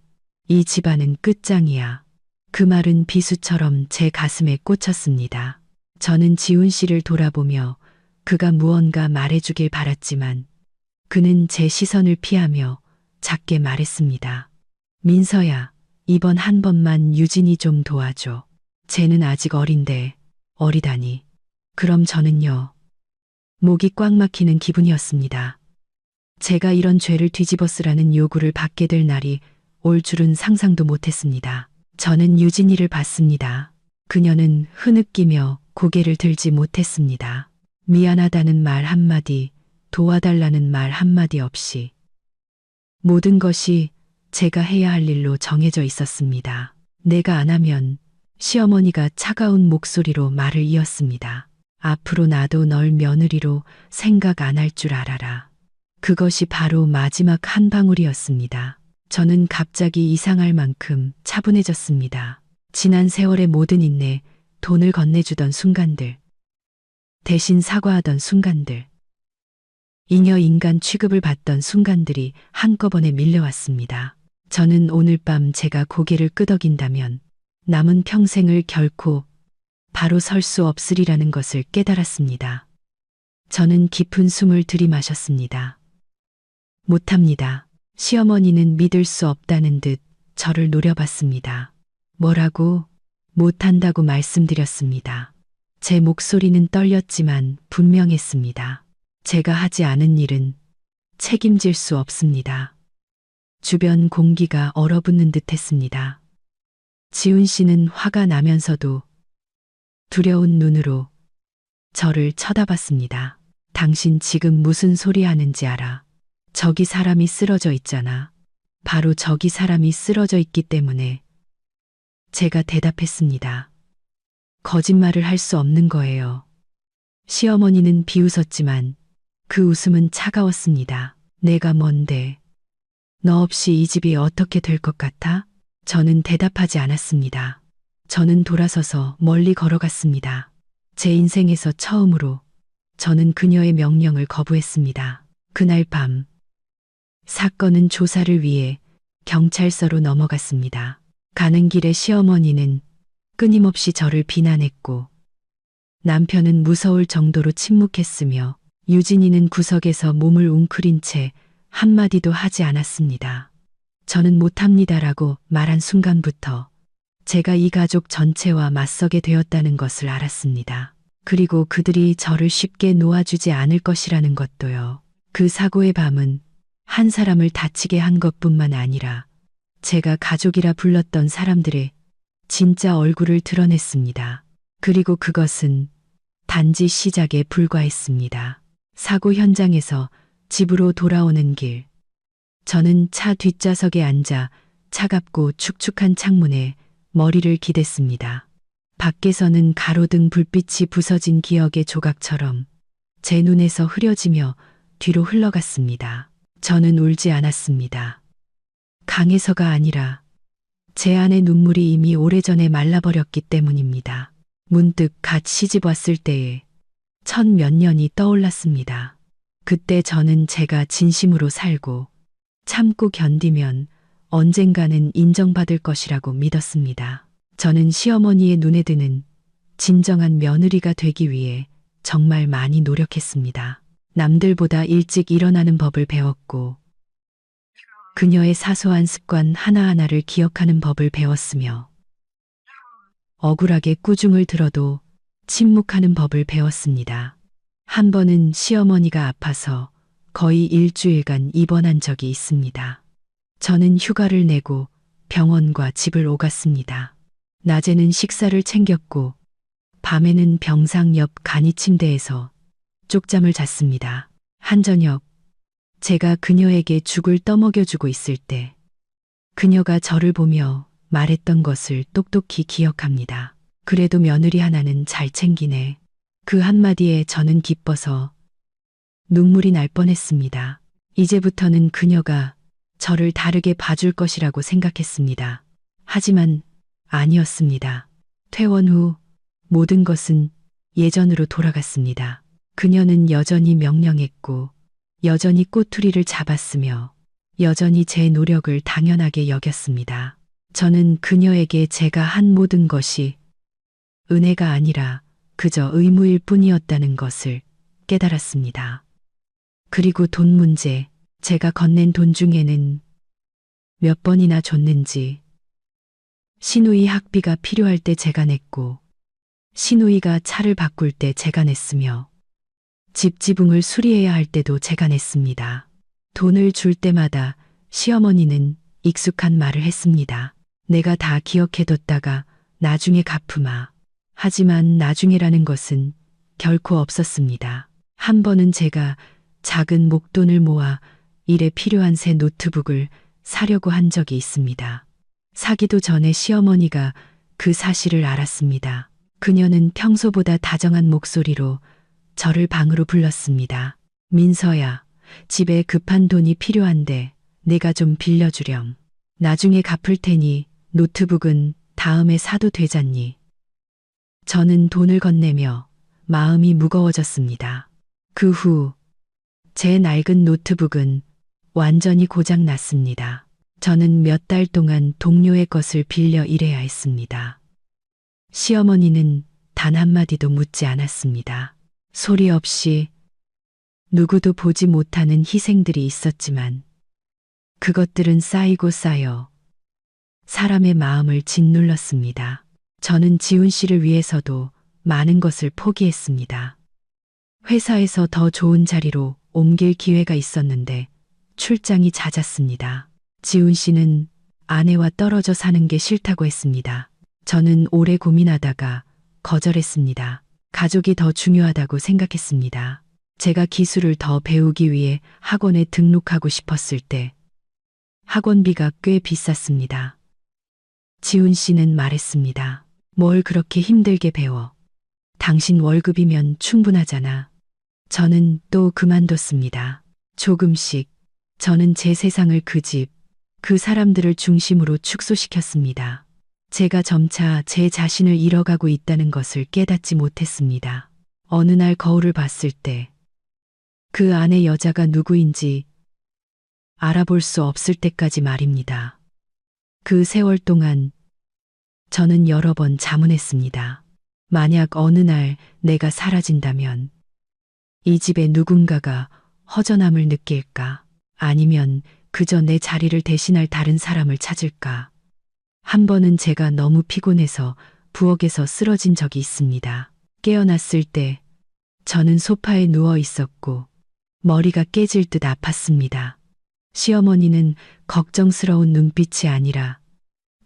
이 집안은 끝장이야. 그 말은 비수처럼 제 가슴에 꽂혔습니다. 저는 지훈 씨를 돌아보며 그가 무언가 말해주길 바랐지만 그는 제 시선을 피하며 작게 말했습니다. 민서야, 이번 한 번만 유진이 좀 도와줘. 쟤는 아직 어린데. 어리다니. 그럼 저는요. 목이 꽉 막히는 기분이었습니다. 제가 이런 죄를 뒤집어 쓰라는 요구를 받게 될 날이 올 줄은 상상도 못했습니다. 저는 유진이를 봤습니다. 그녀는 흐느끼며 고개를 들지 못했습니다. 미안하다는 말 한마디, 도와달라는 말 한마디 없이 모든 것이 제가 해야 할 일로 정해져 있었습니다. 내가 안 하면 시어머니가 차가운 목소리로 말을 이었습니다. 앞으로 나도 널 며느리로 생각 안 할 줄 알아라. 그것이 바로 마지막 한 방울이었습니다. 저는 갑자기 이상할 만큼 차분해졌습니다. 지난 세월의 모든 인내, 돈을 건네주던 순간들, 대신 사과하던 순간들, 잉여 인간 취급을 받던 순간들이 한꺼번에 밀려왔습니다. 저는 오늘 밤 제가 고개를 끄덕인다면 남은 평생을 결코 바로 설 수 없으리라는 것을 깨달았습니다. 저는 깊은 숨을 들이마셨습니다. 못합니다. 시어머니는 믿을 수 없다는 듯 저를 노려봤습니다. 뭐라고? 못한다고 말씀드렸습니다. 제 목소리는 떨렸지만 분명했습니다. 제가 하지 않은 일은 책임질 수 없습니다. 주변 공기가 얼어붙는 듯 했습니다. 지훈 씨는 화가 나면서도 두려운 눈으로 저를 쳐다봤습니다. 당신 지금 무슨 소리 하는지 알아? 저기 사람이 쓰러져 있잖아. 바로 저기 사람이 쓰러져 있기 때문에 제가 대답했습니다. 거짓말을 할 수 없는 거예요. 시어머니는 비웃었지만 그 웃음은 차가웠습니다. 내가 뭔데? 너 없이 이 집이 어떻게 될 것 같아? 저는 대답하지 않았습니다. 저는 돌아서서 멀리 걸어갔습니다. 제 인생에서 처음으로 저는 그녀의 명령을 거부했습니다. 그날 밤 사건은 조사를 위해 경찰서로 넘어갔습니다. 가는 길에 시어머니는 끊임없이 저를 비난했고 남편은 무서울 정도로 침묵했으며 유진이는 구석에서 몸을 웅크린 채 한마디도 하지 않았습니다. 저는 못합니다라고 말한 순간부터 제가 이 가족 전체와 맞서게 되었다는 것을 알았습니다. 그리고 그들이 저를 쉽게 놓아주지 않을 것이라는 것도요. 그 사고의 밤은 한 사람을 다치게 한 것뿐만 아니라 제가 가족이라 불렀던 사람들의 진짜 얼굴을 드러냈습니다. 그리고 그것은 단지 시작에 불과했습니다. 사고 현장에서 집으로 돌아오는 길. 저는 차 뒷좌석에 앉아 차갑고 축축한 창문에 머리를 기댔습니다. 밖에서는 가로등 불빛이 부서진 기억의 조각처럼 제 눈에서 흐려지며 뒤로 흘러갔습니다. 저는 울지 않았습니다. 강해서가 아니라 제 안의 눈물이 이미 오래전에 말라버렸기 때문입니다. 문득 갓 시집 왔을 때의 천 몇 년이 떠올랐습니다. 그때 저는 제가 진심으로 살고 참고 견디면 언젠가는 인정받을 것이라고 믿었습니다. 저는 시어머니의 눈에 드는 진정한 며느리가 되기 위해 정말 많이 노력했습니다. 남들보다 일찍 일어나는 법을 배웠고 그녀의 사소한 습관 하나하나를 기억하는 법을 배웠으며 억울하게 꾸중을 들어도 침묵하는 법을 배웠습니다. 한 번은 시어머니가 아파서 거의 일주일간 입원한 적이 있습니다. 저는 휴가를 내고 병원과 집을 오갔습니다. 낮에는 식사를 챙겼고 밤에는 병상 옆 간이 침대에서 쪽잠을 잤습니다. 한 저녁 제가 그녀에게 죽을 떠먹여주고 있을 때 그녀가 저를 보며 말했던 것을 똑똑히 기억합니다. 그래도 며느리 하나는 잘 챙기네. 그 한마디에 저는 기뻐서 눈물이 날 뻔했습니다. 이제부터는 그녀가 저를 다르게 봐줄 것이라고 생각했습니다. 하지만 아니었습니다. 퇴원 후 모든 것은 예전으로 돌아갔습니다. 그녀는 여전히 명령했고 여전히 꼬투리를 잡았으며 여전히 제 노력을 당연하게 여겼습니다. 저는 그녀에게 제가 한 모든 것이 은혜가 아니라 그저 의무일 뿐이었다는 것을 깨달았습니다. 그리고 돈 문제, 제가 건넨 돈 중에는 몇 번이나 줬는지, 시누이 학비가 필요할 때 제가 냈고, 시누이가 차를 바꿀 때 제가 냈으며, 집 지붕을 수리해야 할 때도 제가 냈습니다. 돈을 줄 때마다 시어머니는 익숙한 말을 했습니다. 내가 다 기억해뒀다가 나중에 갚으마. 하지만 나중에라는 것은 결코 없었습니다. 한 번은 제가 작은 목돈을 모아 일에 필요한 새 노트북을 사려고 한 적이 있습니다. 사기도 전에 시어머니가 그 사실을 알았습니다. 그녀는 평소보다 다정한 목소리로 저를 방으로 불렀습니다. 민서야, 집에 급한 돈이 필요한데 내가 좀 빌려주렴. 나중에 갚을 테니 노트북은 다음에 사도 되잖니. 저는 돈을 건네며 마음이 무거워졌습니다. 그 후 제 낡은 노트북은 완전히 고장 났습니다. 저는 몇 달 동안 동료의 것을 빌려 일해야 했습니다. 시어머니는 단 한마디도 묻지 않았습니다. 소리 없이 누구도 보지 못하는 희생들이 있었지만 그것들은 쌓이고 쌓여 사람의 마음을 짓눌렀습니다. 저는 지훈 씨를 위해서도 많은 것을 포기했습니다. 회사에서 더 좋은 자리로 옮길 기회가 있었는데 출장이 잦았습니다. 지훈 씨는 아내와 떨어져 사는 게 싫다고 했습니다. 저는 오래 고민하다가 거절했습니다. 가족이 더 중요하다고 생각했습니다. 제가 기술을 더 배우기 위해 학원에 등록하고 싶었을 때 학원비가 꽤 비쌌습니다. 지훈 씨는 말했습니다. 뭘 그렇게 힘들게 배워. 당신 월급이면 충분하잖아. 저는 또 그만뒀습니다. 조금씩 저는 제 세상을 그 집, 그 사람들을 중심으로 축소시켰습니다. 제가 점차 제 자신을 잃어가고 있다는 것을 깨닫지 못했습니다. 어느 날 거울을 봤을 때 그 안에 여자가 누구인지 알아볼 수 없을 때까지 말입니다. 그 세월 동안 저는 여러 번 자문했습니다. 만약 어느 날 내가 사라진다면 이 집에 누군가가 허전함을 느낄까? 아니면 그저 내 자리를 대신할 다른 사람을 찾을까? 한 번은 제가 너무 피곤해서 부엌에서 쓰러진 적이 있습니다. 깨어났을 때 저는 소파에 누워 있었고 머리가 깨질 듯 아팠습니다. 시어머니는 걱정스러운 눈빛이 아니라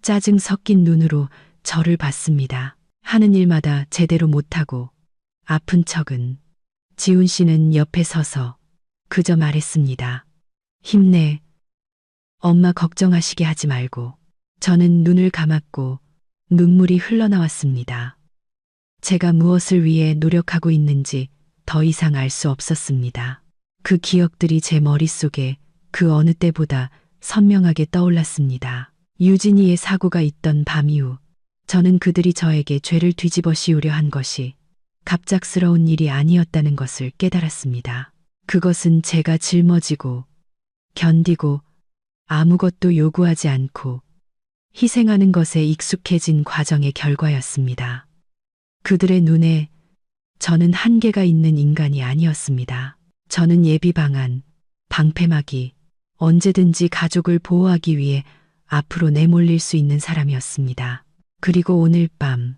짜증 섞인 눈으로 저를 봤습니다. 하는 일마다 제대로 못하고 아픈 척은. 지훈 씨는 옆에 서서 그저 말했습니다. 힘내. 엄마 걱정하시게 하지 말고. 저는 눈을 감았고 눈물이 흘러나왔습니다. 제가 무엇을 위해 노력하고 있는지 더 이상 알 수 없었습니다. 그 기억들이 제 머릿속에 그 어느 때보다 선명하게 떠올랐습니다. 유진이의 사고가 있던 밤 이후 저는 그들이 저에게 죄를 뒤집어 씌우려 한 것이 갑작스러운 일이 아니었다는 것을 깨달았습니다. 그것은 제가 짊어지고 견디고 아무것도 요구하지 않고 희생하는 것에 익숙해진 과정의 결과였습니다. 그들의 눈에 저는 한계가 있는 인간이 아니었습니다. 저는 예비 방안, 방패막이, 언제든지 가족을 보호하기 위해 앞으로 내몰릴 수 있는 사람이었습니다. 그리고 오늘 밤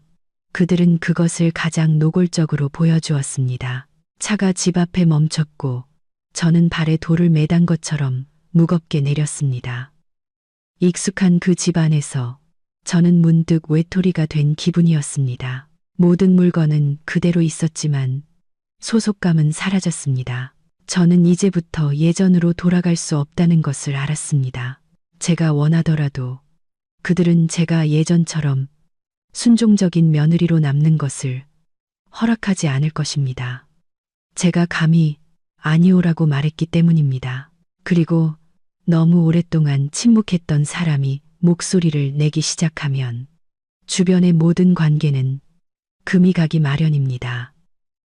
그들은 그것을 가장 노골적으로 보여주었습니다. 차가 집 앞에 멈췄고 저는 발에 돌을 매단 것처럼 무겁게 내렸습니다. 익숙한 그 집 안에서 저는 문득 외톨이가 된 기분이었습니다. 모든 물건은 그대로 있었지만 소속감은 사라졌습니다. 저는 이제부터 예전으로 돌아갈 수 없다는 것을 알았습니다. 제가 원하더라도 그들은 제가 예전처럼 순종적인 며느리로 남는 것을 허락하지 않을 것입니다. 제가 감히 아니오라고 말했기 때문입니다. 그리고 너무 오랫동안 침묵했던 사람이 목소리를 내기 시작하면 주변의 모든 관계는 금이 가기 마련입니다.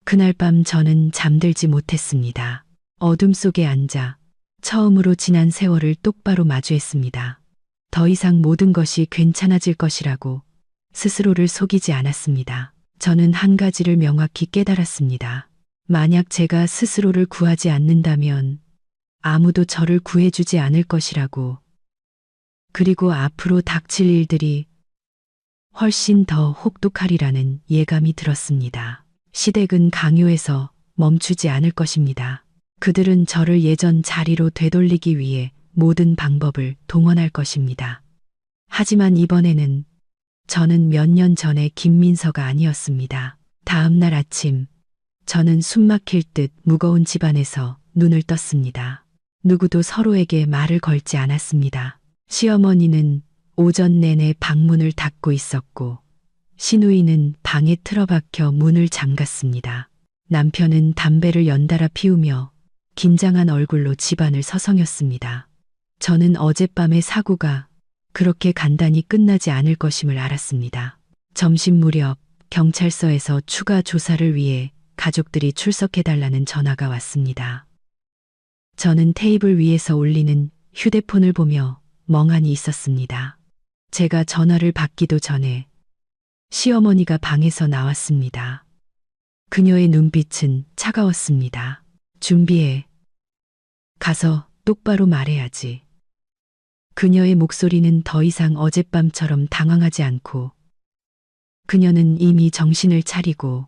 그날 밤 저는 잠들지 못했습니다. 어둠 속에 앉아 처음으로 지난 세월을 똑바로 마주했습니다. 더 이상 모든 것이 괜찮아질 것이라고 스스로를 속이지 않았습니다. 저는 한 가지를 명확히 깨달았습니다. 만약 제가 스스로를 구하지 않는다면 아무도 저를 구해주지 않을 것이라고. 그리고 앞으로 닥칠 일들이 훨씬 더 혹독하리라는 예감이 들었습니다. 시댁은 강요해서 멈추지 않을 것입니다. 그들은 저를 예전 자리로 되돌리기 위해 모든 방법을 동원할 것입니다. 하지만 이번에는 저는 몇 년 전의 김민서가 아니었습니다. 다음 날 아침 저는 숨막힐 듯 무거운 집안에서 눈을 떴습니다. 누구도 서로에게 말을 걸지 않았습니다. 시어머니는 오전 내내 방문을 닫고 있었고 시누이는 방에 틀어박혀 문을 잠갔습니다. 남편은 담배를 연달아 피우며 긴장한 얼굴로 집안을 서성였습니다. 저는 어젯밤의 사고가 그렇게 간단히 끝나지 않을 것임을 알았습니다. 점심 무렵 경찰서에서 추가 조사를 위해 가족들이 출석해달라는 전화가 왔습니다. 저는 테이블 위에서 울리는 휴대폰을 보며 멍하니 있었습니다. 제가 전화를 받기도 전에 시어머니가 방에서 나왔습니다. 그녀의 눈빛은 차가웠습니다. 준비해. 가서 똑바로 말해야지. 그녀의 목소리는 더 이상 어젯밤처럼 당황하지 않고 그녀는 이미 정신을 차리고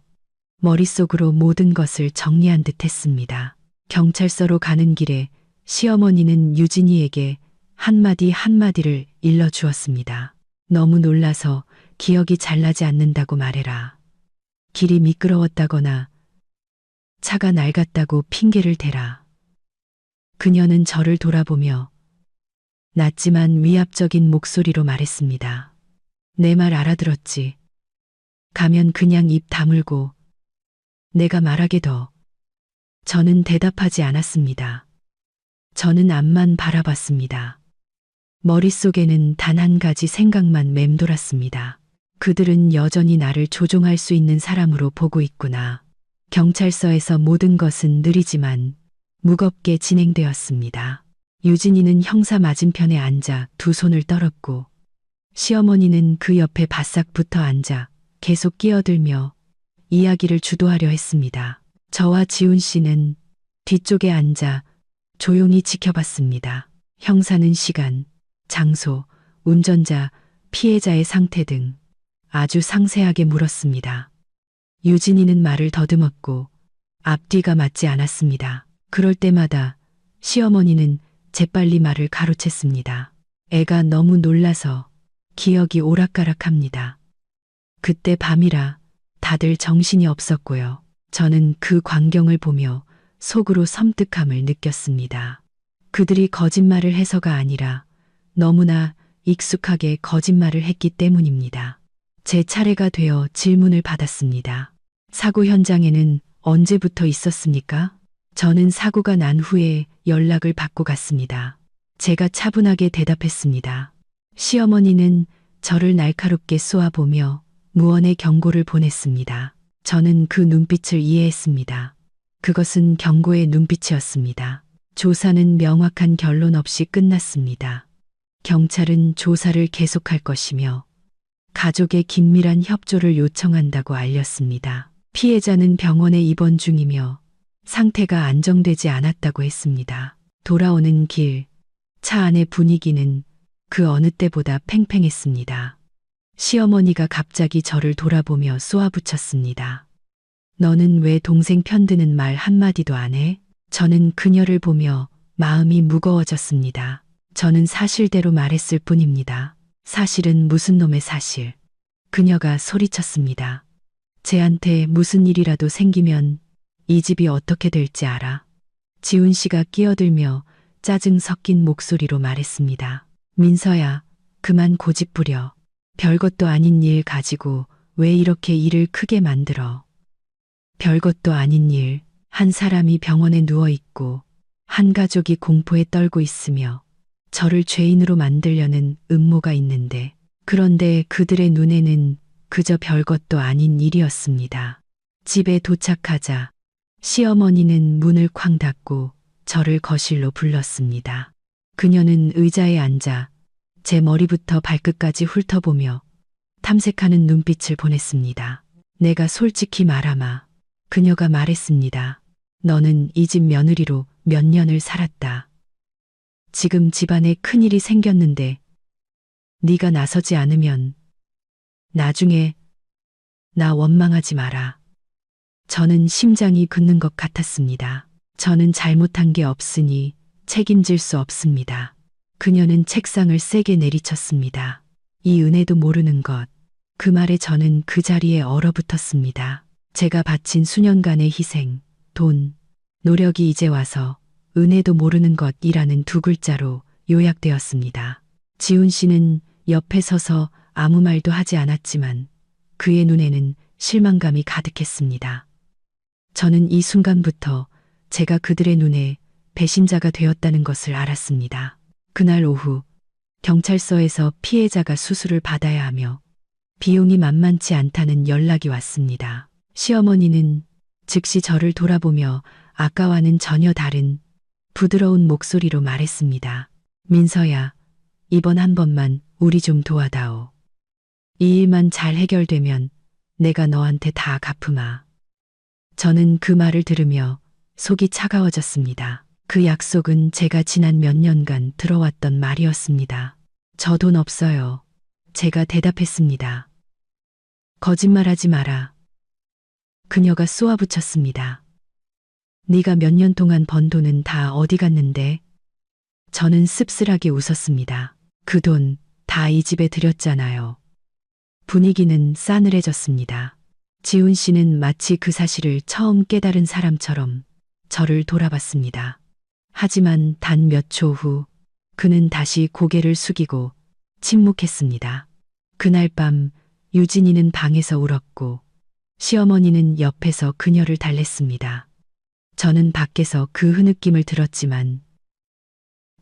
머릿속으로 모든 것을 정리한 듯 했습니다. 경찰서로 가는 길에 시어머니는 유진이에게 한마디 한마디를 일러주었습니다. 너무 놀라서 기억이 잘 나지 않는다고 말해라. 길이 미끄러웠다거나 차가 낡았다고 핑계를 대라. 그녀는 저를 돌아보며 낮지만 위압적인 목소리로 말했습니다. 내 말 알아들었지? 가면 그냥 입 다물고 내가 말하게 둬. 저는 대답하지 않았습니다. 저는 앞만 바라봤습니다. 머릿속에는 단 한 가지 생각만 맴돌았습니다. 그들은 여전히 나를 조종할 수 있는 사람으로 보고 있구나. 경찰서에서 모든 것은 느리지만 무겁게 진행되었습니다. 유진이는 형사 맞은편에 앉아 두 손을 떨었고 시어머니는 그 옆에 바싹 붙어 앉아 계속 끼어들며 이야기를 주도하려 했습니다. 저와 지훈 씨는 뒤쪽에 앉아 조용히 지켜봤습니다. 형사는 시간, 장소, 운전자, 피해자의 상태 등 아주 상세하게 물었습니다. 유진이는 말을 더듬었고 앞뒤가 맞지 않았습니다. 그럴 때마다 시어머니는 재빨리 말을 가로챘습니다. 애가 너무 놀라서 기억이 오락가락합니다. 그때 밤이라 다들 정신이 없었고요. 저는 그 광경을 보며 속으로 섬뜩함을 느꼈습니다. 그들이 거짓말을 해서가 아니라 너무나 익숙하게 거짓말을 했기 때문입니다. 제 차례가 되어 질문을 받았습니다. 사고 현장에는 언제부터 있었습니까? 저는 사고가 난 후에 연락을 받고 갔습니다. 제가 차분하게 대답했습니다. 시어머니는 저를 날카롭게 쏘아보며 무언의 경고를 보냈습니다. 저는 그 눈빛을 이해했습니다. 그것은 경고의 눈빛이었습니다. 조사는 명확한 결론 없이 끝났습니다. 경찰은 조사를 계속할 것이며 가족의 긴밀한 협조를 요청한다고 알렸습니다. 피해자는 병원에 입원 중이며 상태가 안정되지 않았다고 했습니다. 돌아오는 길, 차 안의 분위기는 그 어느 때보다 팽팽했습니다. 시어머니가 갑자기 저를 돌아보며 쏘아붙였습니다. 너는 왜 동생 편드는 말 한마디도 안 해? 저는 그녀를 보며 마음이 무거워졌습니다. 저는 사실대로 말했을 뿐입니다. 사실은 무슨 놈의 사실. 그녀가 소리쳤습니다. 쟤한테 무슨 일이라도 생기면 이 집이 어떻게 될지 알아? 지훈 씨가 끼어들며 짜증 섞인 목소리로 말했습니다. 민서야, 그만 고집부려. 별것도 아닌 일 가지고 왜 이렇게 일을 크게 만들어? 별것도 아닌 일, 한 사람이 병원에 누워 있고 한 가족이 공포에 떨고 있으며 저를 죄인으로 만들려는 음모가 있는데, 그런데 그들의 눈에는 그저 별것도 아닌 일이었습니다. 집에 도착하자 시어머니는 문을 쾅 닫고 저를 거실로 불렀습니다. 그녀는 의자에 앉아 제 머리부터 발끝까지 훑어보며 탐색하는 눈빛을 보냈습니다. 내가 솔직히 말하마. 그녀가 말했습니다. 너는 이 집 며느리로 몇 년을 살았다. 지금 집안에 큰일이 생겼는데 네가 나서지 않으면 나중에 나 원망하지 마라. 저는 심장이 굳는 것 같았습니다. 저는 잘못한 게 없으니 책임질 수 없습니다. 그녀는 책상을 세게 내리쳤습니다. 이 은혜도 모르는 것. 그 말에 저는 그 자리에 얼어붙었습니다. 제가 바친 수년간의 희생, 돈, 노력이 이제 와서 은혜도 모르는 것이라는 두 글자로 요약되었습니다. 지훈 씨는 옆에 서서 아무 말도 하지 않았지만 그의 눈에는 실망감이 가득했습니다. 저는 이 순간부터 제가 그들의 눈에 배신자가 되었다는 것을 알았습니다. 그날 오후 경찰서에서 피해자가 수술을 받아야 하며 비용이 만만치 않다는 연락이 왔습니다. 시어머니는 즉시 저를 돌아보며 아까와는 전혀 다른 부드러운 목소리로 말했습니다. 민서야, 이번 한 번만 우리 좀 도와다오. 이 일만 잘 해결되면 내가 너한테 다 갚으마. 저는 그 말을 들으며 속이 차가워졌습니다. 그 약속은 제가 지난 몇 년간 들어왔던 말이었습니다. 저 돈 없어요. 제가 대답했습니다. 거짓말하지 마라. 그녀가 쏘아붙였습니다. 네가 몇 년 동안 번 돈은 다 어디 갔는데? 저는 씁쓸하게 웃었습니다. 그 돈 다 이 집에 들였잖아요. 분위기는 싸늘해졌습니다. 지훈 씨는 마치 그 사실을 처음 깨달은 사람처럼 저를 돌아봤습니다. 하지만 단 몇 초 후 그는 다시 고개를 숙이고 침묵했습니다. 그날 밤 유진이는 방에서 울었고 시어머니는 옆에서 그녀를 달랬습니다. 저는 밖에서 그 흐느낌을 들었지만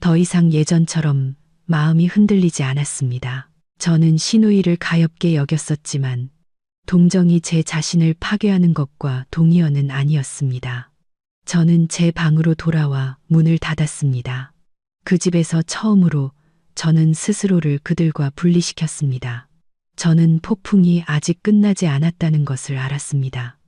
더 이상 예전처럼 마음이 흔들리지 않았습니다. 저는 시누이를 가엾게 여겼었지만 동정이 제 자신을 파괴하는 것과 동의어는 아니었습니다. 저는 제 방으로 돌아와 문을 닫았습니다. 그 집에서 처음으로 저는 스스로를 그들과 분리시켰습니다. 저는 폭풍이 아직 끝나지 않았다는 것을 알았습니다.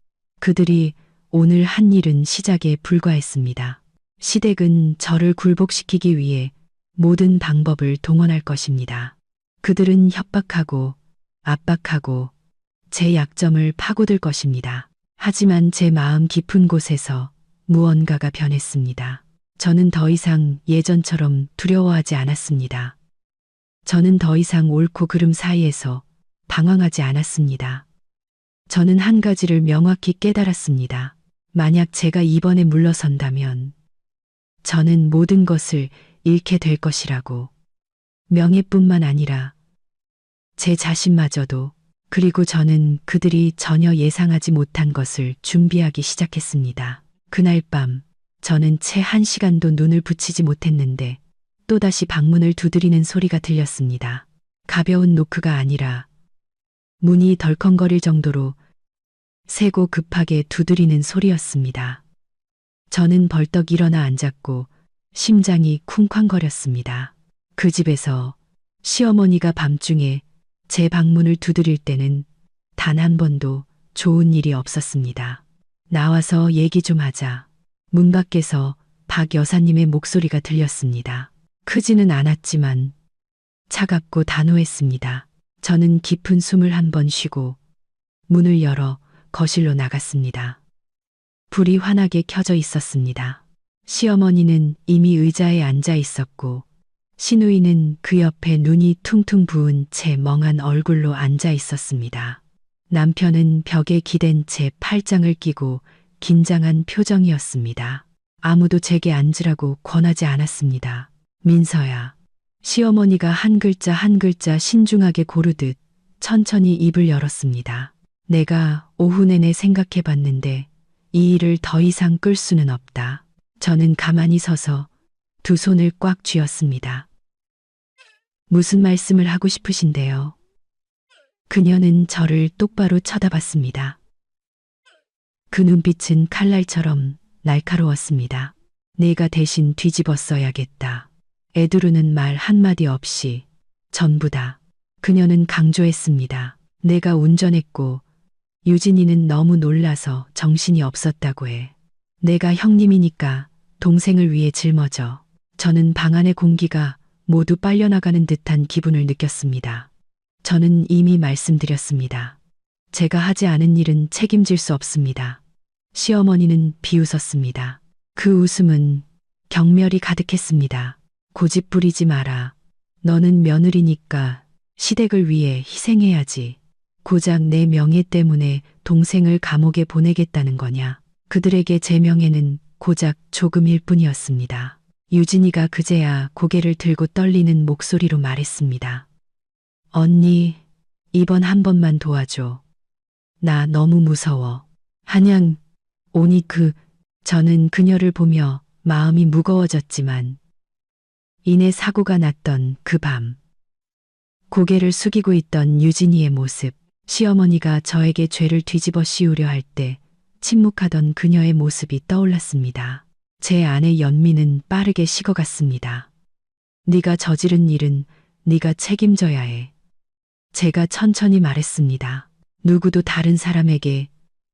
그들이 오늘 한 일은 시작에 불과했습니다. 시댁은 저를 굴복시키기 위해 모든 방법을 동원할 것입니다. 그들은 협박하고 압박하고 제 약점을 파고들 것입니다. 하지만 제 마음 깊은 곳에서 무언가가 변했습니다. 저는 더 이상 예전처럼 두려워하지 않았습니다. 저는 더 이상 옳고 그름 사이에서 방황하지 않았습니다. 저는 한 가지를 명확히 깨달았습니다. 만약 제가 이번에 물러선다면 저는 모든 것을 잃게 될 것이라고. 명예뿐만 아니라 제 자신마저도. 그리고 저는 그들이 전혀 예상하지 못한 것을 준비하기 시작했습니다. 그날 밤 저는 채 1시간도 눈을 붙이지 못했는데 또다시 방문을 두드리는 소리가 들렸습니다. 가벼운 노크가 아니라 문이 덜컹거릴 정도로 세고 급하게 두드리는 소리였습니다. 저는 벌떡 일어나 앉았고 심장이 쿵쾅거렸습니다. 그 집에서 시어머니가 밤중에 제 방문을 두드릴 때는 단 한 번도 좋은 일이 없었습니다. 나와서 얘기 좀 하자. 문 밖에서 박 여사님의 목소리가 들렸습니다. 크지는 않았지만 차갑고 단호했습니다. 저는 깊은 숨을 한 번 쉬고 문을 열어 거실로 나갔습니다. 불이 환하게 켜져 있었습니다. 시어머니는 이미 의자에 앉아 있었고 시누이는 그 옆에 눈이 퉁퉁 부은 채 멍한 얼굴로 앉아 있었습니다. 남편은 벽에 기댄 채 팔짱을 끼고 긴장한 표정이었습니다. 아무도 제게 앉으라고 권하지 않았습니다. 민서야. 시어머니가 한 글자 한 글자 신중하게 고르듯 천천히 입을 열었습니다. 내가 오후 내내 생각해 봤는데 이 일을 더 이상 끌 수는 없다. 저는 가만히 서서 두 손을 꽉 쥐었습니다. 무슨 말씀을 하고 싶으신데요? 그녀는 저를 똑바로 쳐다봤습니다. 그 눈빛은 칼날처럼 날카로웠습니다. 내가 대신 뒤집어 써야겠다. 애두르는 말 한마디 없이 전부 다. 그녀는 강조했습니다. 내가 운전했고 유진이는 너무 놀라서 정신이 없었다고 해. 내가 형님이니까 동생을 위해 짊어져. 저는 방 안의 공기가 모두 빨려나가는 듯한 기분을 느꼈습니다. 저는 이미 말씀드렸습니다. 제가 하지 않은 일은 책임질 수 없습니다. 시어머니는 비웃었습니다. 그 웃음은 경멸이 가득했습니다. 고집 부리지 마라. 너는 며느리니까 시댁을 위해 희생해야지. 고작 내 명예 때문에 동생을 감옥에 보내겠다는 거냐. 그들에게 제 명예는 고작 조금일 뿐이었습니다. 유진이가 그제야 고개를 들고 떨리는 목소리로 말했습니다. 언니, 이번 한 번만 도와줘. 나 너무 무서워. 한양, 오니 저는 그녀를 보며 마음이 무거워졌지만 이내 사고가 났던 그 밤. 고개를 숙이고 있던 유진이의 모습, 시어머니가 저에게 죄를 뒤집어 씌우려 할 때 침묵하던 그녀의 모습이 떠올랐습니다. 제 안의 연민은 빠르게 식어갔습니다. 네가 저지른 일은 네가 책임져야 해. 제가 천천히 말했습니다. 누구도 다른 사람에게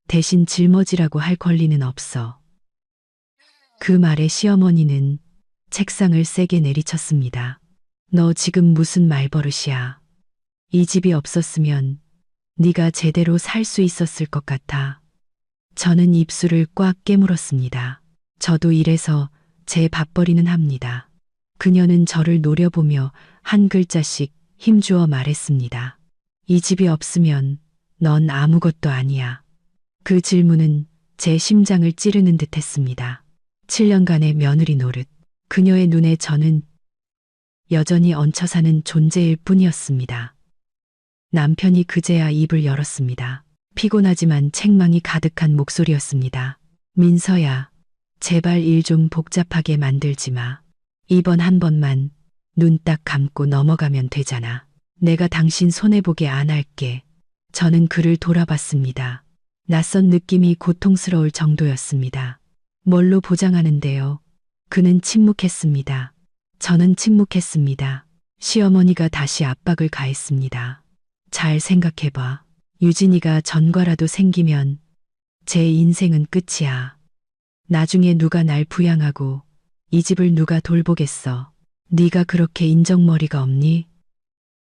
대신 짊어지라고 할 권리는 없어. 그 말에 시어머니는 책상을 세게 내리쳤습니다. 너 지금 무슨 말버릇이야. 이 집이 없었으면 네가 제대로 살 수 있었을 것 같아. 저는 입술을 꽉 깨물었습니다. 저도 이래서 제 밥벌이는 합니다. 그녀는 저를 노려보며 한 글자씩 힘주어 말했습니다. 이 집이 없으면 넌 아무것도 아니야. 그 질문은 제 심장을 찌르는 듯 했습니다. 7년간의 며느리 노릇. 그녀의 눈에 저는 여전히 얹혀 사는 존재일 뿐이었습니다. 남편이 그제야 입을 열었습니다. 피곤하지만 책망이 가득한 목소리였습니다. 민서야, 제발 일 좀 복잡하게 만들지 마. 이번 한 번만 눈 딱 감고 넘어가면 되잖아. 내가 당신 손해보게 안 할게. 저는 그를 돌아봤습니다. 낯선 느낌이 고통스러울 정도였습니다. 뭘로 보장하는데요? 그는 침묵했습니다. 저는 침묵했습니다. 시어머니가 다시 압박을 가했습니다. 잘 생각해봐. 유진이가 전과라도 생기면 제 인생은 끝이야. 나중에 누가 날 부양하고 이 집을 누가 돌보겠어. 네가 그렇게 인정머리가 없니?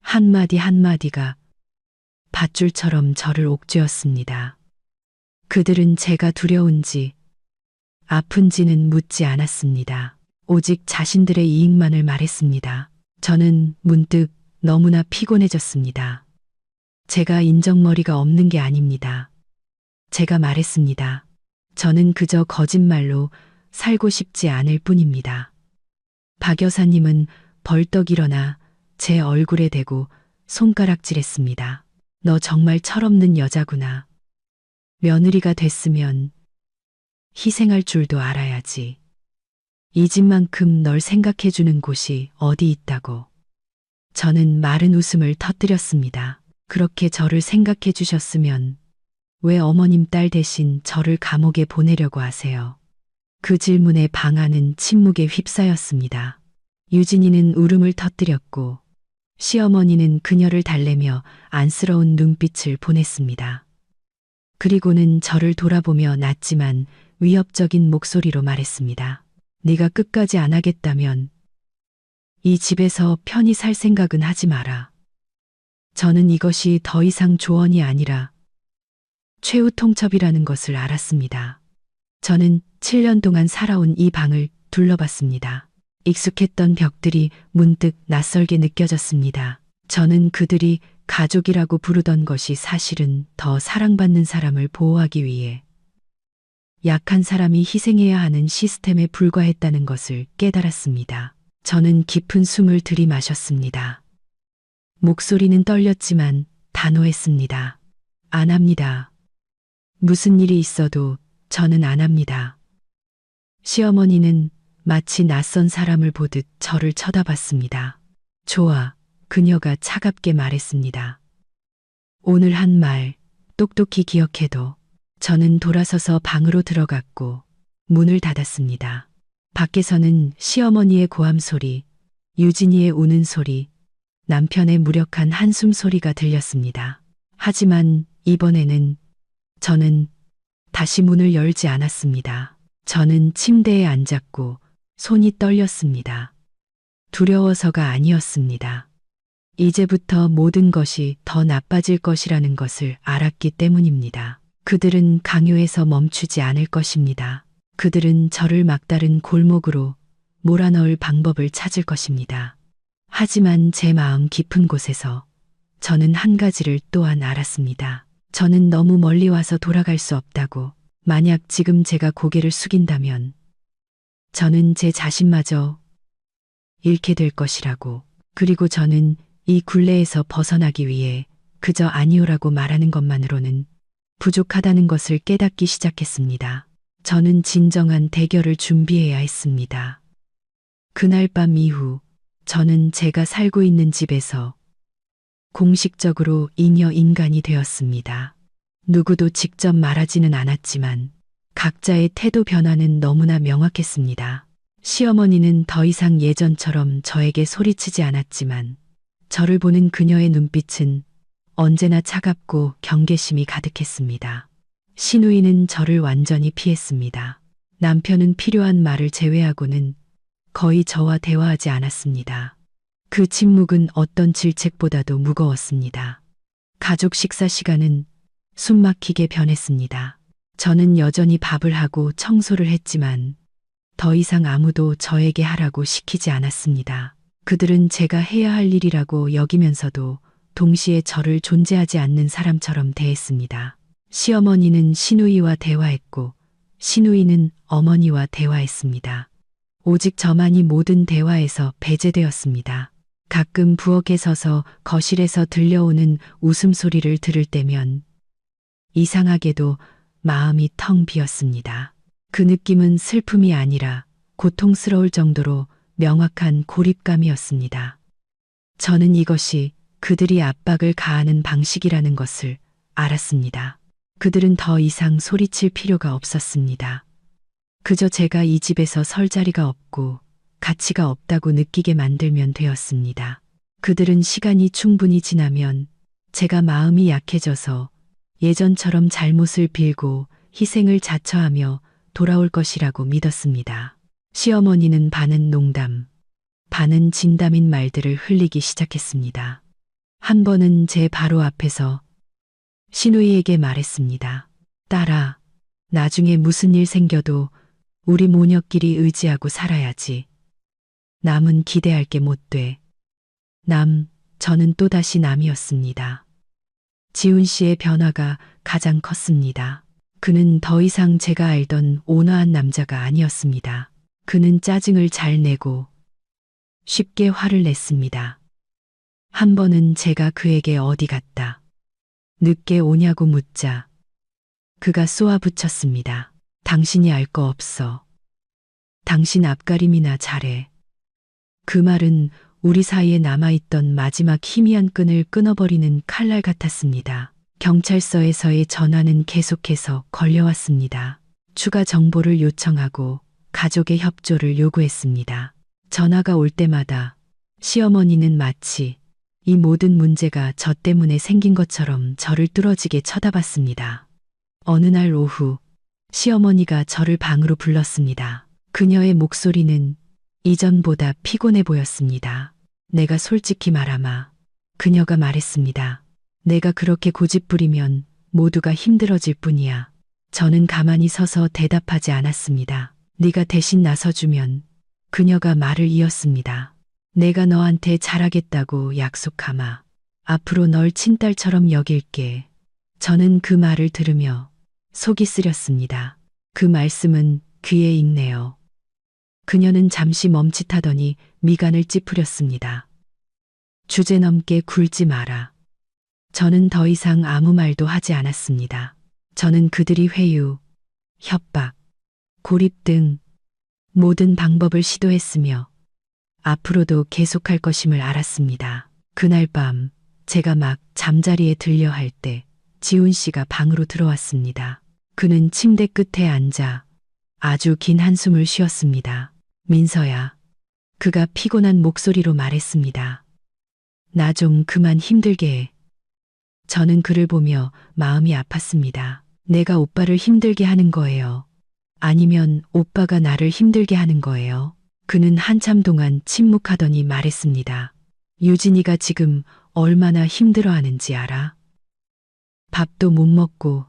한마디 한마디가 밧줄처럼 저를 옥죄었습니다. 그들은 제가 두려운지 아픈지는 묻지 않았습니다. 오직 자신들의 이익만을 말했습니다. 저는 문득 너무나 피곤해졌습니다. 제가 인정머리가 없는 게 아닙니다. 제가 말했습니다. 저는 그저 거짓말로 살고 싶지 않을 뿐입니다. 박 여사님은 벌떡 일어나 제 얼굴에 대고 손가락질했습니다. 너 정말 철없는 여자구나. 며느리가 됐으면 희생할 줄도 알아야지. 이 집만큼 널 생각해주는 곳이 어디 있다고. 저는 마른 웃음을 터뜨렸습니다. 그렇게 저를 생각해 주셨으면 왜 어머님 딸 대신 저를 감옥에 보내려고 하세요? 그 질문에 방아는 침묵에 휩싸였습니다. 유진이는 울음을 터뜨렸고 시어머니는 그녀를 달래며 안쓰러운 눈빛을 보냈습니다. 그리고는 저를 돌아보며 낮지만 위협적인 목소리로 말했습니다. 네가 끝까지 안 하겠다면 이 집에서 편히 살 생각은 하지 마라. 저는 이것이 더 이상 조언이 아니라 최후 통첩이라는 것을 알았습니다. 저는 7년 동안 살아온 이 방을 둘러봤습니다. 익숙했던 벽들이 문득 낯설게 느껴졌습니다. 저는 그들이 가족이라고 부르던 것이 사실은 더 사랑받는 사람을 보호하기 위해 약한 사람이 희생해야 하는 시스템에 불과했다는 것을 깨달았습니다. 저는 깊은 숨을 들이마셨습니다. 목소리는 떨렸지만 단호했습니다. 안 합니다. 무슨 일이 있어도 저는 안 합니다. 시어머니는 마치 낯선 사람을 보듯 저를 쳐다봤습니다. 좋아, 그녀가 차갑게 말했습니다. 오늘 한 말 똑똑히 기억해도. 저는 돌아서서 방으로 들어갔고 문을 닫았습니다. 밖에서는 시어머니의 고함 소리, 유진이의 우는 소리, 남편의 무력한 한숨 소리가 들렸습니다. 하지만 이번에는 저는 다시 문을 열지 않았습니다. 저는 침대에 앉았고 손이 떨렸습니다. 두려워서가 아니었습니다. 이제부터 모든 것이 더 나빠질 것이라는 것을 알았기 때문입니다. 그들은 강요해서 멈추지 않을 것입니다. 그들은 저를 막다른 골목으로 몰아넣을 방법을 찾을 것입니다. 하지만 제 마음 깊은 곳에서 저는 한 가지를 또한 알았습니다. 저는 너무 멀리 와서 돌아갈 수 없다고. 만약 지금 제가 고개를 숙인다면 저는 제 자신마저 잃게 될 것이라고. 그리고 저는 이 굴레에서 벗어나기 위해 그저 아니오라고 말하는 것만으로는 부족하다는 것을 깨닫기 시작했습니다. 저는 진정한 대결을 준비해야 했습니다. 그날 밤 이후 저는 제가 살고 있는 집에서 공식적으로 잉여 인간이 되었습니다. 누구도 직접 말하지는 않았지만 각자의 태도 변화는 너무나 명확했습니다. 시어머니는 더 이상 예전처럼 저에게 소리치지 않았지만 저를 보는 그녀의 눈빛은 언제나 차갑고 경계심이 가득했습니다. 시누이는 저를 완전히 피했습니다. 남편은 필요한 말을 제외하고는 거의 저와 대화하지 않았습니다. 그 침묵은 어떤 질책보다도 무거웠습니다. 가족 식사 시간은 숨막히게 변했습니다. 저는 여전히 밥을 하고 청소를 했지만 더 이상 아무도 저에게 하라고 시키지 않았습니다. 그들은 제가 해야 할 일이라고 여기면서도 동시에 저를 존재하지 않는 사람처럼 대했습니다. 시어머니는 시누이와 대화했고 시누이는 어머니와 대화했습니다. 오직 저만이 모든 대화에서 배제되었습니다. 가끔 부엌에 서서 거실에서 들려오는 웃음소리를 들을 때면 이상하게도 마음이 텅 비었습니다. 그 느낌은 슬픔이 아니라 고통스러울 정도로 명확한 고립감이었습니다. 저는 이것이 그들이 압박을 가하는 방식이라는 것을 알았습니다. 그들은 더 이상 소리칠 필요가 없었습니다. 그저 제가 이 집에서 설 자리가 없고 가치가 없다고 느끼게 만들면 되었습니다. 그들은 시간이 충분히 지나면 제가 마음이 약해져서 예전처럼 잘못을 빌고 희생을 자처하며 돌아올 것이라고 믿었습니다. 시어머니는 반은 농담, 반은 진담인 말들을 흘리기 시작했습니다. 한 번은 제 바로 앞에서 시누이에게 말했습니다. 딸아, 나중에 무슨 일 생겨도 우리 모녀끼리 의지하고 살아야지. 남은 기대할 게 못 돼. 저는 또다시 남이었습니다. 지훈 씨의 변화가 가장 컸습니다. 그는 더 이상 제가 알던 온화한 남자가 아니었습니다. 그는 짜증을 잘 내고 쉽게 화를 냈습니다. 한 번은 제가 그에게 어디 갔다 늦게 오냐고 묻자 그가 쏘아붙였습니다. 당신이 알 거 없어. 당신 앞가림이나 잘해. 그 말은 우리 사이에 남아있던 마지막 희미한 끈을 끊어버리는 칼날 같았습니다. 경찰서에서의 전화는 계속해서 걸려왔습니다. 추가 정보를 요청하고 가족의 협조를 요구했습니다. 전화가 올 때마다 시어머니는 마치 이 모든 문제가 저 때문에 생긴 것처럼 저를 뚫어지게 쳐다봤습니다. 어느 날 오후 시어머니가 저를 방으로 불렀습니다. 그녀의 목소리는 이전보다 피곤해 보였습니다. 내가 솔직히 말하마. 그녀가 말했습니다. 내가 그렇게 고집부리면 모두가 힘들어질 뿐이야. 저는 가만히 서서 대답하지 않았습니다. 네가 대신 나서주면. 그녀가 말을 이었습니다. 내가 너한테 잘하겠다고 약속하마. 앞으로 널 친딸처럼 여길게. 저는 그 말을 들으며 속이 쓰렸습니다. 그 말씀은 귀에 익네요. 그녀는 잠시 멈칫하더니 미간을 찌푸렸습니다. 주제넘게 굴지 마라. 저는 더 이상 아무 말도 하지 않았습니다. 저는 그들이 회유, 협박, 고립 등 모든 방법을 시도했으며 앞으로도 계속할 것임을 알았습니다. 그날 밤 제가 막 잠자리에 들려 할 때 지훈 씨가 방으로 들어왔습니다. 그는 침대 끝에 앉아 아주 긴 한숨을 쉬었습니다. 민서야. 그가 피곤한 목소리로 말했습니다. 나 좀 그만 힘들게 해. 저는 그를 보며 마음이 아팠습니다. 내가 오빠를 힘들게 하는 거예요. 아니면 오빠가 나를 힘들게 하는 거예요. 그는 한참 동안 침묵하더니 말했습니다. 유진이가 지금 얼마나 힘들어하는지 알아? 밥도 못 먹고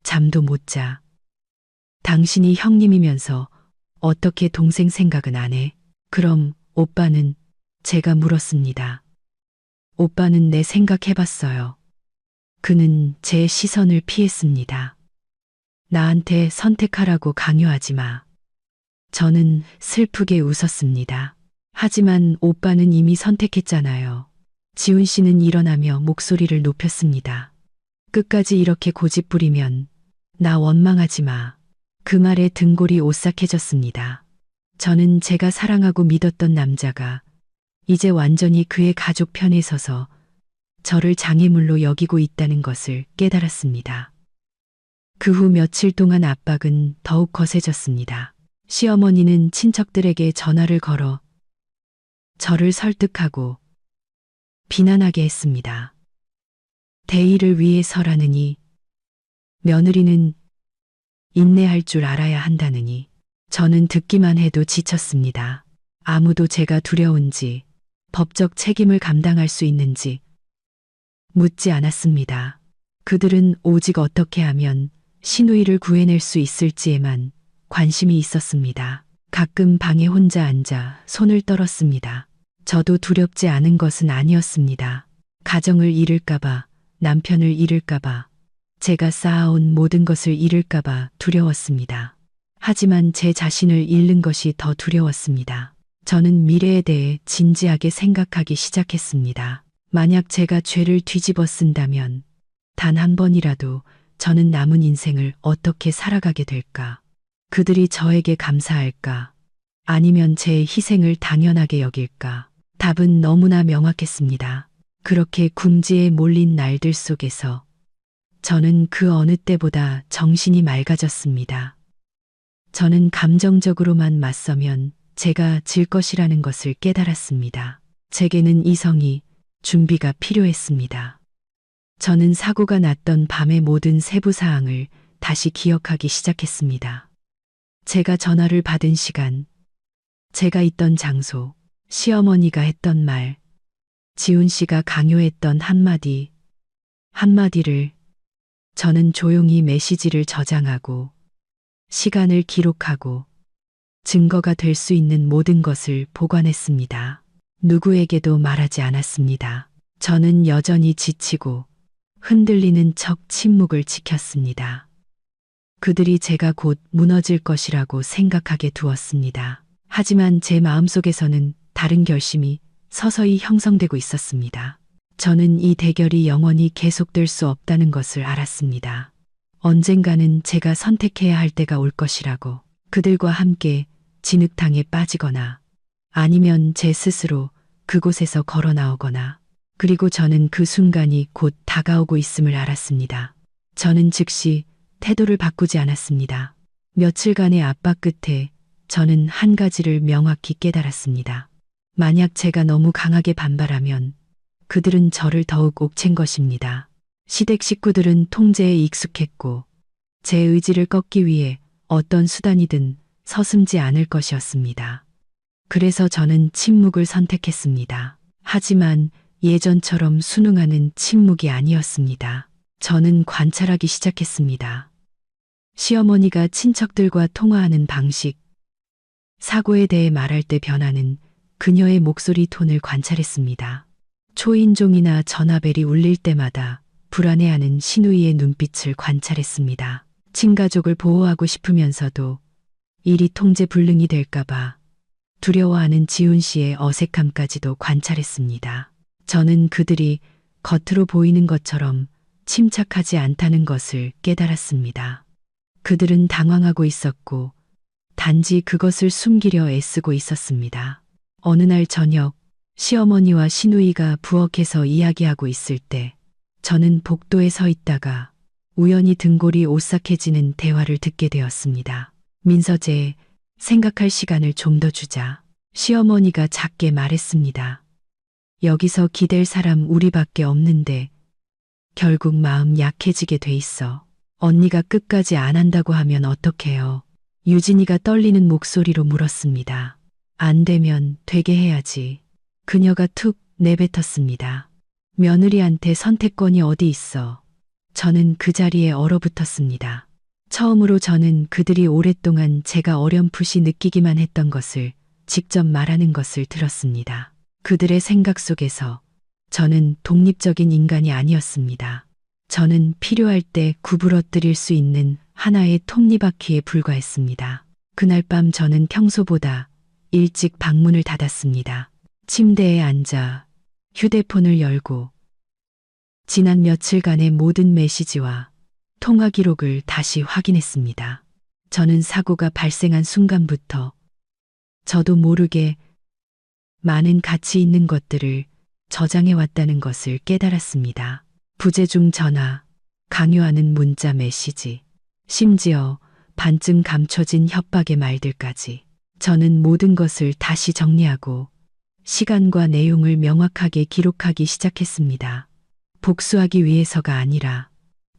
잠도 못 자. 당신이 형님이면서 어떻게 동생 생각은 안 해? 그럼 오빠는? 제가 물었습니다. 오빠는 내 생각해봤어요. 그는 제 시선을 피했습니다. 나한테 선택하라고 강요하지 마. 저는 슬프게 웃었습니다. 하지만 오빠는 이미 선택했잖아요. 지훈 씨는 일어나며 목소리를 높였습니다. 끝까지 이렇게 고집부리면 나 원망하지 마. 그 말에 등골이 오싹해졌습니다. 저는 제가 사랑하고 믿었던 남자가 이제 완전히 그의 가족 편에 서서 저를 장애물로 여기고 있다는 것을 깨달았습니다. 그 후 며칠 동안 압박은 더욱 거세졌습니다. 시어머니는 친척들에게 전화를 걸어 저를 설득하고 비난하게 했습니다. 대의를 위해서라느니, 며느리는 인내할 줄 알아야 한다느니, 저는 듣기만 해도 지쳤습니다. 아무도 제가 두려운지, 법적 책임을 감당할 수 있는지 묻지 않았습니다. 그들은 오직 어떻게 하면 시누이를 구해낼 수 있을지에만 관심이 있었습니다. 가끔 방에 혼자 앉아 손을 떨었습니다. 저도 두렵지 않은 것은 아니었습니다. 가정을 잃을까봐, 남편을 잃을까봐, 제가 쌓아온 모든 것을 잃을까봐 두려웠습니다. 하지만 제 자신을 잃는 것이 더 두려웠습니다. 저는 미래에 대해 진지하게 생각하기 시작했습니다. 만약 제가 죄를 뒤집어 쓴다면 단 한 번이라도 저는 남은 인생을 어떻게 살아가게 될까? 그들이 저에게 감사할까? 아니면 제 희생을 당연하게 여길까? 답은 너무나 명확했습니다. 그렇게 궁지에 몰린 날들 속에서 저는 그 어느 때보다 정신이 맑아졌습니다. 저는 감정적으로만 맞서면 제가 질 것이라는 것을 깨달았습니다. 제게는 이성이, 준비가 필요했습니다. 저는 사고가 났던 밤의 모든 세부 사항을 다시 기억하기 시작했습니다. 제가 전화를 받은 시간, 제가 있던 장소, 시어머니가 했던 말, 지훈 씨가 강요했던 한마디를 저는 조용히 메시지를 저장하고 시간을 기록하고 증거가 될 수 있는 모든 것을 보관했습니다. 누구에게도 말하지 않았습니다. 저는 여전히 지치고 흔들리는 척 침묵을 지켰습니다. 그들이 제가 곧 무너질 것이라고 생각하게 두었습니다. 하지만 제 마음속에서는 다른 결심이 서서히 형성되고 있었습니다. 저는 이 대결이 영원히 계속될 수 없다는 것을 알았습니다. 언젠가는 제가 선택해야 할 때가 올 것이라고. 그들과 함께 진흙탕에 빠지거나 아니면 제 스스로 그곳에서 걸어 나오거나, 그리고 저는 그 순간이 곧 다가오고 있음을 알았습니다. 저는 즉시 태도를 바꾸지 않았습니다. 며칠간의 압박 끝에 저는 한 가지를 명확히 깨달았습니다. 만약 제가 너무 강하게 반발하면 그들은 저를 더욱 옥챈 것입니다. 시댁 식구들은 통제에 익숙했고 제 의지를 꺾기 위해 어떤 수단이든 서슴지 않을 것이었습니다. 그래서 저는 침묵을 선택했습니다. 하지만 예전처럼 순응하는 침묵이 아니었습니다. 저는 관찰하기 시작했습니다. 시어머니가 친척들과 통화하는 방식, 사고에 대해 말할 때 변하는 그녀의 목소리 톤을 관찰했습니다. 초인종이나 전화벨이 울릴 때마다 불안해하는 시누이의 눈빛을 관찰했습니다. 친가족을 보호하고 싶으면서도 일이 통제 불능이 될까봐 두려워하는 지훈 씨의 어색함까지도 관찰했습니다. 저는 그들이 겉으로 보이는 것처럼 침착하지 않다는 것을 깨달았습니다. 그들은 당황하고 있었고 단지 그것을 숨기려 애쓰고 있었습니다. 어느 날 저녁, 시어머니와 시누이가 부엌에서 이야기하고 있을 때 저는 복도에 서 있다가 우연히 등골이 오싹해지는 대화를 듣게 되었습니다. 민서재, 생각할 시간을 좀 더 주자. 시어머니가 작게 말했습니다. 여기서 기댈 사람 우리밖에 없는데 결국 마음 약해지게 돼 있어. 언니가 끝까지 안 한다고 하면 어떡해요? 유진이가 떨리는 목소리로 물었습니다. 안 되면 되게 해야지. 그녀가 툭 내뱉었습니다. 며느리한테 선택권이 어디 있어. 저는 그 자리에 얼어붙었습니다. 처음으로 저는 그들이 오랫동안 제가 어렴풋이 느끼기만 했던 것을 직접 말하는 것을 들었습니다. 그들의 생각 속에서 저는 독립적인 인간이 아니었습니다. 저는 필요할 때 구부러뜨릴 수 있는 하나의 톱니바퀴에 불과했습니다. 그날 밤 저는 평소보다 일찍 방문을 닫았습니다. 침대에 앉아 휴대폰을 열고 지난 며칠간의 모든 메시지와 통화 기록을 다시 확인했습니다. 저는 사고가 발생한 순간부터 저도 모르게 많은 가치 있는 것들을 저장해 왔다는 것을 깨달았습니다. 부재중 전화, 강요하는 문자 메시지, 심지어 반쯤 감춰진 협박의 말들까지. 저는 모든 것을 다시 정리하고 시간과 내용을 명확하게 기록하기 시작했습니다. 복수하기 위해서가 아니라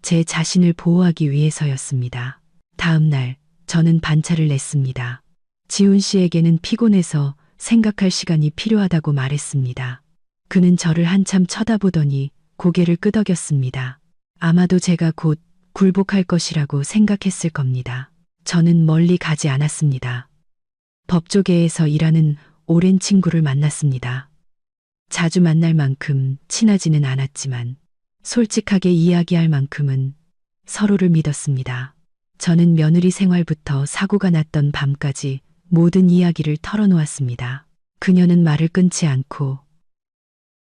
제 자신을 보호하기 위해서였습니다. 다음 날 저는 반차를 냈습니다. 지훈 씨에게는 피곤해서 생각할 시간이 필요하다고 말했습니다. 그는 저를 한참 쳐다보더니 고개를 끄덕였습니다. 아마도 제가 곧 굴복할 것이라고 생각했을 겁니다. 저는 멀리 가지 않았습니다. 법조계에서 일하는 오랜 친구를 만났습니다. 자주 만날 만큼 친하지는 않았지만 솔직하게 이야기할 만큼은 서로를 믿었습니다. 저는 며느리 생활부터 사고가 났던 밤까지 모든 이야기를 털어놓았습니다. 그녀는 말을 끊지 않고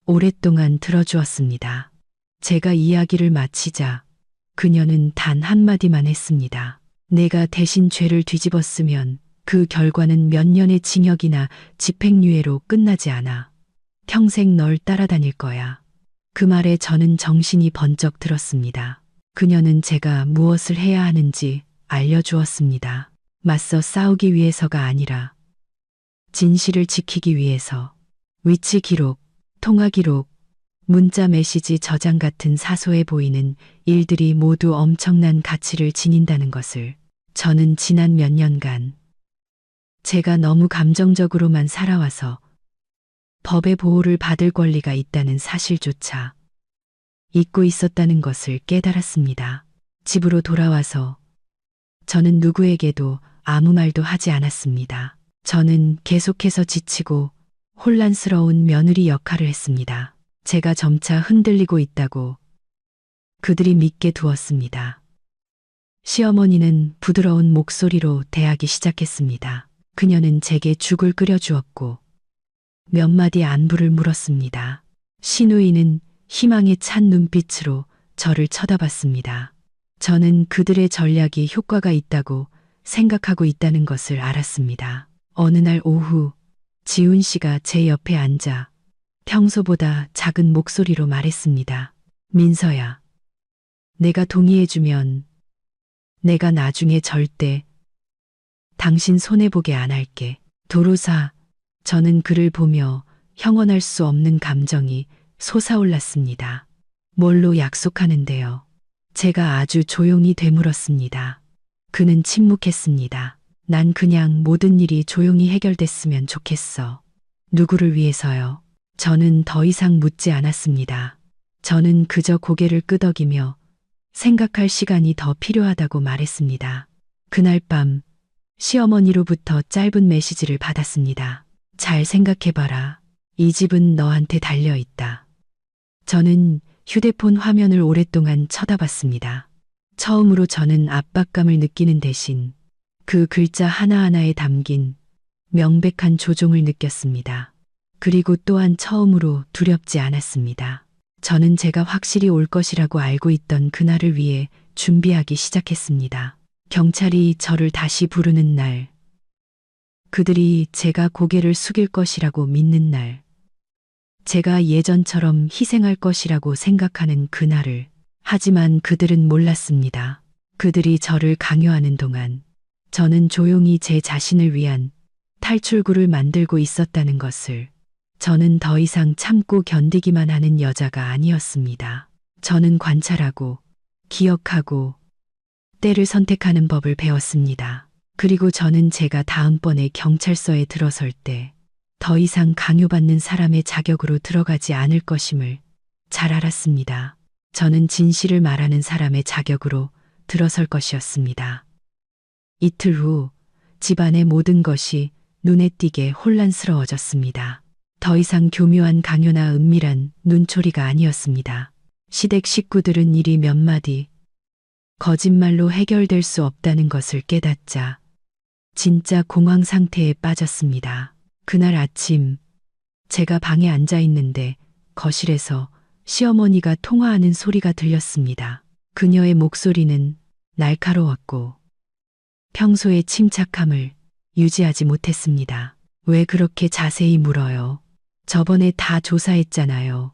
오랫동안 들어주었습니다. 제가 이야기를 마치자 그녀는 단 한마디만 했습니다. 내가 대신 죄를 뒤집었으면 그 결과는 몇 년의 징역이나 집행유예로 끝나지 않아. 평생 널 따라다닐 거야. 그 말에 저는 정신이 번쩍 들었습니다. 그녀는 제가 무엇을 해야 하는지 알려주었습니다. 맞서 싸우기 위해서가 아니라 진실을 지키기 위해서. 위치 기록, 통화 기록, 문자 메시지 저장 같은 사소해 보이는 일들이 모두 엄청난 가치를 지닌다는 것을 저는 지난 몇 년간 제가 너무 감정적으로만 살아와서 법의 보호를 받을 권리가 있다는 사실조차 잊고 있었다는 것을 깨달았습니다. 집으로 돌아와서 저는 누구에게도 아무 말도 하지 않았습니다. 저는 계속해서 지치고 혼란스러운 며느리 역할을 했습니다. 제가 점차 흔들리고 있다고 그들이 믿게 두었습니다. 시어머니는 부드러운 목소리로 대하기 시작했습니다. 그녀는 제게 죽을 끓여주었고 몇 마디 안부를 물었습니다. 시누이는 희망에 찬 눈빛으로 저를 쳐다봤습니다. 저는 그들의 전략이 효과가 있다고 생각하고 있다는 것을 알았습니다. 어느 날 오후 지훈 씨가 제 옆에 앉아 평소보다 작은 목소리로 말했습니다. 민서야, 내가 동의해주면 내가 나중에 절대 당신 손해보게 안 할게. 도로사, 저는 그를 보며 형언할 수 없는 감정이 솟아올랐습니다. 뭘로 약속하는데요? 제가 아주 조용히 되물었습니다. 그는 침묵했습니다. 난 그냥 모든 일이 조용히 해결됐으면 좋겠어. 누구를 위해서요? 저는 더 이상 묻지 않았습니다. 저는 그저 고개를 끄덕이며 생각할 시간이 더 필요하다고 말했습니다. 그날 밤 시어머니로부터 짧은 메시지를 받았습니다. 잘 생각해봐라. 이 집은 너한테 달려있다. 저는 휴대폰 화면을 오랫동안 쳐다봤습니다. 처음으로 저는 압박감을 느끼는 대신 그 글자 하나하나에 담긴 명백한 조종을 느꼈습니다. 그리고 또한 처음으로 두렵지 않았습니다. 저는 제가 확실히 올 것이라고 알고 있던 그날을 위해 준비하기 시작했습니다. 경찰이 저를 다시 부르는 날, 그들이 제가 고개를 숙일 것이라고 믿는 날, 제가 예전처럼 희생할 것이라고 생각하는 그날을. 하지만 그들은 몰랐습니다. 그들이 저를 강요하는 동안 저는 조용히 제 자신을 위한 탈출구를 만들고 있었다는 것을. 저는 더 이상 참고 견디기만 하는 여자가 아니었습니다. 저는 관찰하고 기억하고 때를 선택하는 법을 배웠습니다. 그리고 저는 제가 다음번에 경찰서에 들어설 때 더 이상 강요받는 사람의 자격으로 들어가지 않을 것임을 잘 알았습니다. 저는 진실을 말하는 사람의 자격으로 들어설 것이었습니다. 이틀 후 집안의 모든 것이 눈에 띄게 혼란스러워졌습니다. 더 이상 교묘한 강요나 은밀한 눈초리가 아니었습니다. 시댁 식구들은 일이 몇 마디 거짓말로 해결될 수 없다는 것을 깨닫자 진짜 공황 상태에 빠졌습니다. 그날 아침 제가 방에 앉아 있는데 거실에서 시어머니가 통화하는 소리가 들렸습니다. 그녀의 목소리는 날카로웠고 평소의 침착함을 유지하지 못했습니다. 왜 그렇게 자세히 물어요? 저번에 다 조사했잖아요.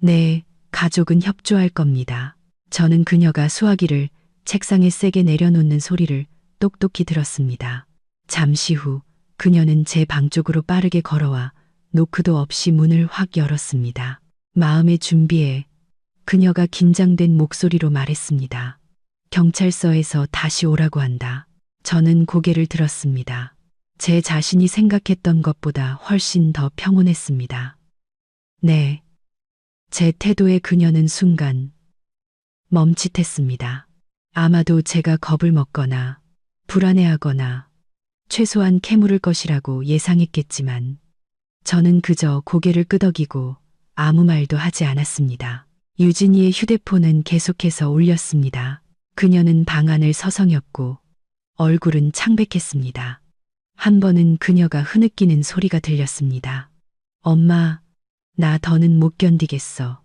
네, 가족은 협조할 겁니다. 저는 그녀가 수화기를 책상에 세게 내려놓는 소리를 똑똑히 들었습니다. 잠시 후 그녀는 제 방 쪽으로 빠르게 걸어와 노크도 없이 문을 확 열었습니다. 마음의 준비에 그녀가 긴장된 목소리로 말했습니다. 경찰서에서 다시 오라고 한다. 저는 고개를 들었습니다. 제 자신이 생각했던 것보다 훨씬 더 평온했습니다. 네. 제 태도에 그녀는 순간 멈칫했습니다. 아마도 제가 겁을 먹거나 불안해하거나 최소한 캐물을 것이라고 예상했겠지만 저는 그저 고개를 끄덕이고 아무 말도 하지 않았습니다. 유진이의 휴대폰은 계속해서 울렸습니다. 그녀는 방 안을 서성였고 얼굴은 창백했습니다. 한 번은 그녀가 흐느끼는 소리가 들렸습니다. 엄마, 나 더는 못 견디겠어.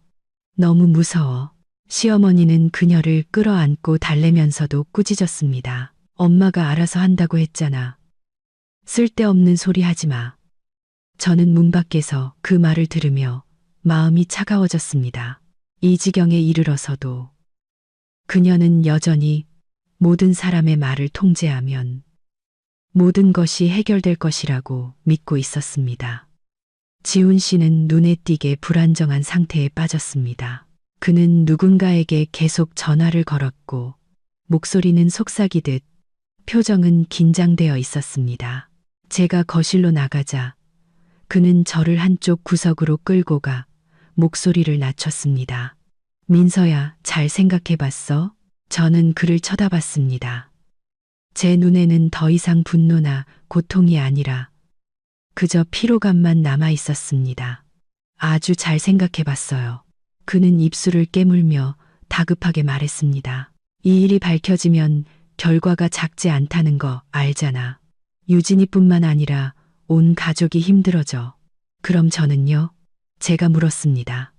너무 무서워. 시어머니는 그녀를 끌어안고 달래면서도 꾸짖었습니다. 엄마가 알아서 한다고 했잖아. 쓸데없는 소리 하지 마. 저는 문 밖에서 그 말을 들으며 마음이 차가워졌습니다. 이 지경에 이르러서도 그녀는 여전히 모든 사람의 말을 통제하면 모든 것이 해결될 것이라고 믿고 있었습니다. 지훈 씨는 눈에 띄게 불안정한 상태에 빠졌습니다. 그는 누군가에게 계속 전화를 걸었고 목소리는 속삭이듯 표정은 긴장되어 있었습니다. 제가 거실로 나가자 그는 저를 한쪽 구석으로 끌고 가 목소리를 낮췄습니다. 민서야, 잘 생각해봤어? 저는 그를 쳐다봤습니다. 제 눈에는 더 이상 분노나 고통이 아니라 그저 피로감만 남아 있었습니다. 아주 잘 생각해봤어요. 그는 입술을 깨물며 다급하게 말했습니다. 이 일이 밝혀지면 결과가 작지 않다는 거 알잖아. 유진이뿐만 아니라 온 가족이 힘들어져. 그럼 저는요? 제가 물었습니다.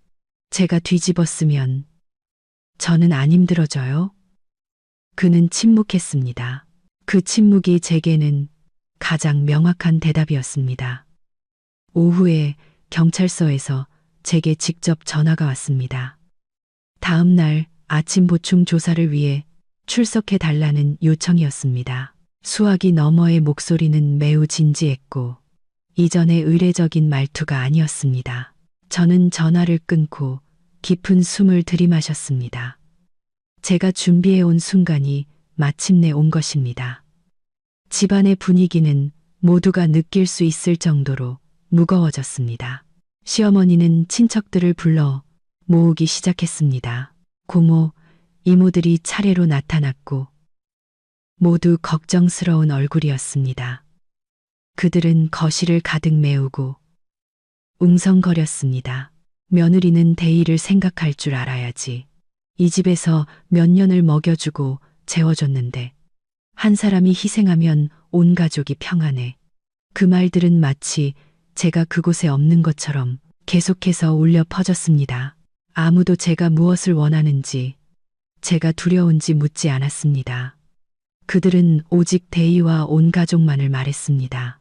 제가 뒤집었으면 저는 안 힘들어져요? 그는 침묵했습니다. 그 침묵이 제게는 가장 명확한 대답이었습니다. 오후에 경찰서에서 제게 직접 전화가 왔습니다. 다음 날 아침 보충 조사를 위해 출석해 달라는 요청이었습니다. 수화기 너머의 목소리는 매우 진지했고 이전의 의례적인 말투가 아니었습니다. 저는 전화를 끊고 깊은 숨을 들이마셨습니다. 제가 준비해온 순간이 마침내 온 것입니다. 집안의 분위기는 모두가 느낄 수 있을 정도로 무거워졌습니다. 시어머니는 친척들을 불러 모으기 시작했습니다. 고모, 이모들이 차례로 나타났고 모두 걱정스러운 얼굴이었습니다. 그들은 거실을 가득 메우고 웅성거렸습니다. 며느리는 대의를 생각할 줄 알아야지. 이 집에서 몇 년을 먹여주고 재워줬는데 한 사람이 희생하면 온 가족이 평안해. 그 말들은 마치 제가 그곳에 없는 것처럼 계속해서 울려 퍼졌습니다. 아무도 제가 무엇을 원하는지, 제가 두려운지 묻지 않았습니다. 그들은 오직 대의와 온 가족만을 말했습니다.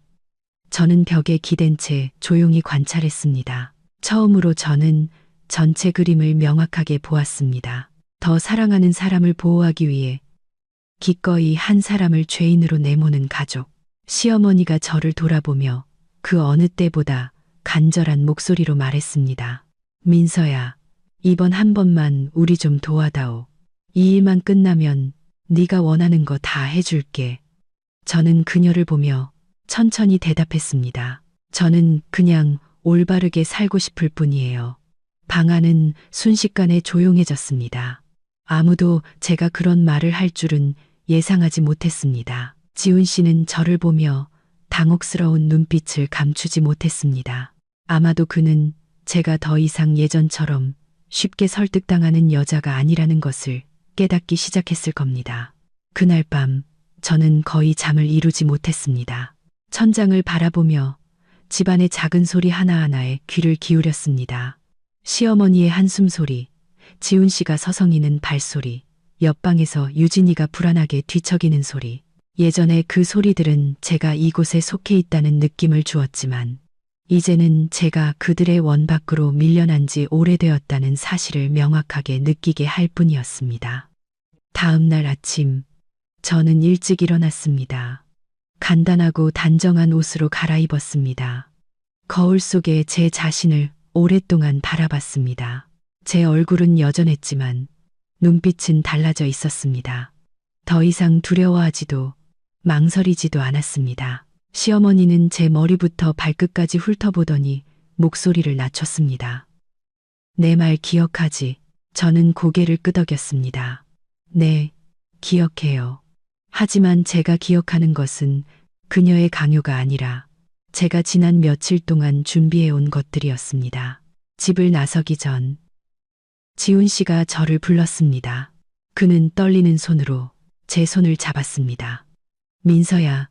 저는 벽에 기댄 채 조용히 관찰했습니다. 처음으로 저는 전체 그림을 명확하게 보았습니다. 더 사랑하는 사람을 보호하기 위해 기꺼이 한 사람을 죄인으로 내모는 가족. 시어머니가 저를 돌아보며 그 어느 때보다 간절한 목소리로 말했습니다. 민서야, 이번 한 번만 우리 좀 도와다오. 이 일만 끝나면 네가 원하는 거 다 해줄게. 저는 그녀를 보며 천천히 대답했습니다. 저는 그냥 올바르게 살고 싶을 뿐이에요. 방 안은 순식간에 조용해졌습니다. 아무도 제가 그런 말을 할 줄은 예상하지 못했습니다. 지훈 씨는 저를 보며 당혹스러운 눈빛을 감추지 못했습니다. 아마도 그는 제가 더 이상 예전처럼 쉽게 설득당하는 여자가 아니라는 것을 깨닫기 시작했을 겁니다. 그날 밤 저는 거의 잠을 이루지 못했습니다. 천장을 바라보며 집안의 작은 소리 하나하나에 귀를 기울였습니다. 시어머니의 한숨 소리, 지훈 씨가 서성이는 발소리, 옆방에서 유진이가 불안하게 뒤척이는 소리. 예전에 그 소리들은 제가 이곳에 속해 있다는 느낌을 주었지만 이제는 제가 그들의 원 밖으로 밀려난 지 오래되었다는 사실을 명확하게 느끼게 할 뿐이었습니다. 다음 날 아침, 저는 일찍 일어났습니다. 간단하고 단정한 옷으로 갈아입었습니다. 거울 속에 제 자신을 오랫동안 바라봤습니다. 제 얼굴은 여전했지만 눈빛은 달라져 있었습니다. 더 이상 두려워하지도 망설이지도 않았습니다. 시어머니는 제 머리부터 발끝까지 훑어보더니 목소리를 낮췄습니다. 내 말 기억하지? 저는 고개를 끄덕였습니다. 네, 기억해요. 하지만 제가 기억하는 것은 그녀의 강요가 아니라 제가 지난 며칠 동안 준비해온 것들이었습니다. 집을 나서기 전 지훈 씨가 저를 불렀습니다. 그는 떨리는 손으로 제 손을 잡았습니다. 민서야,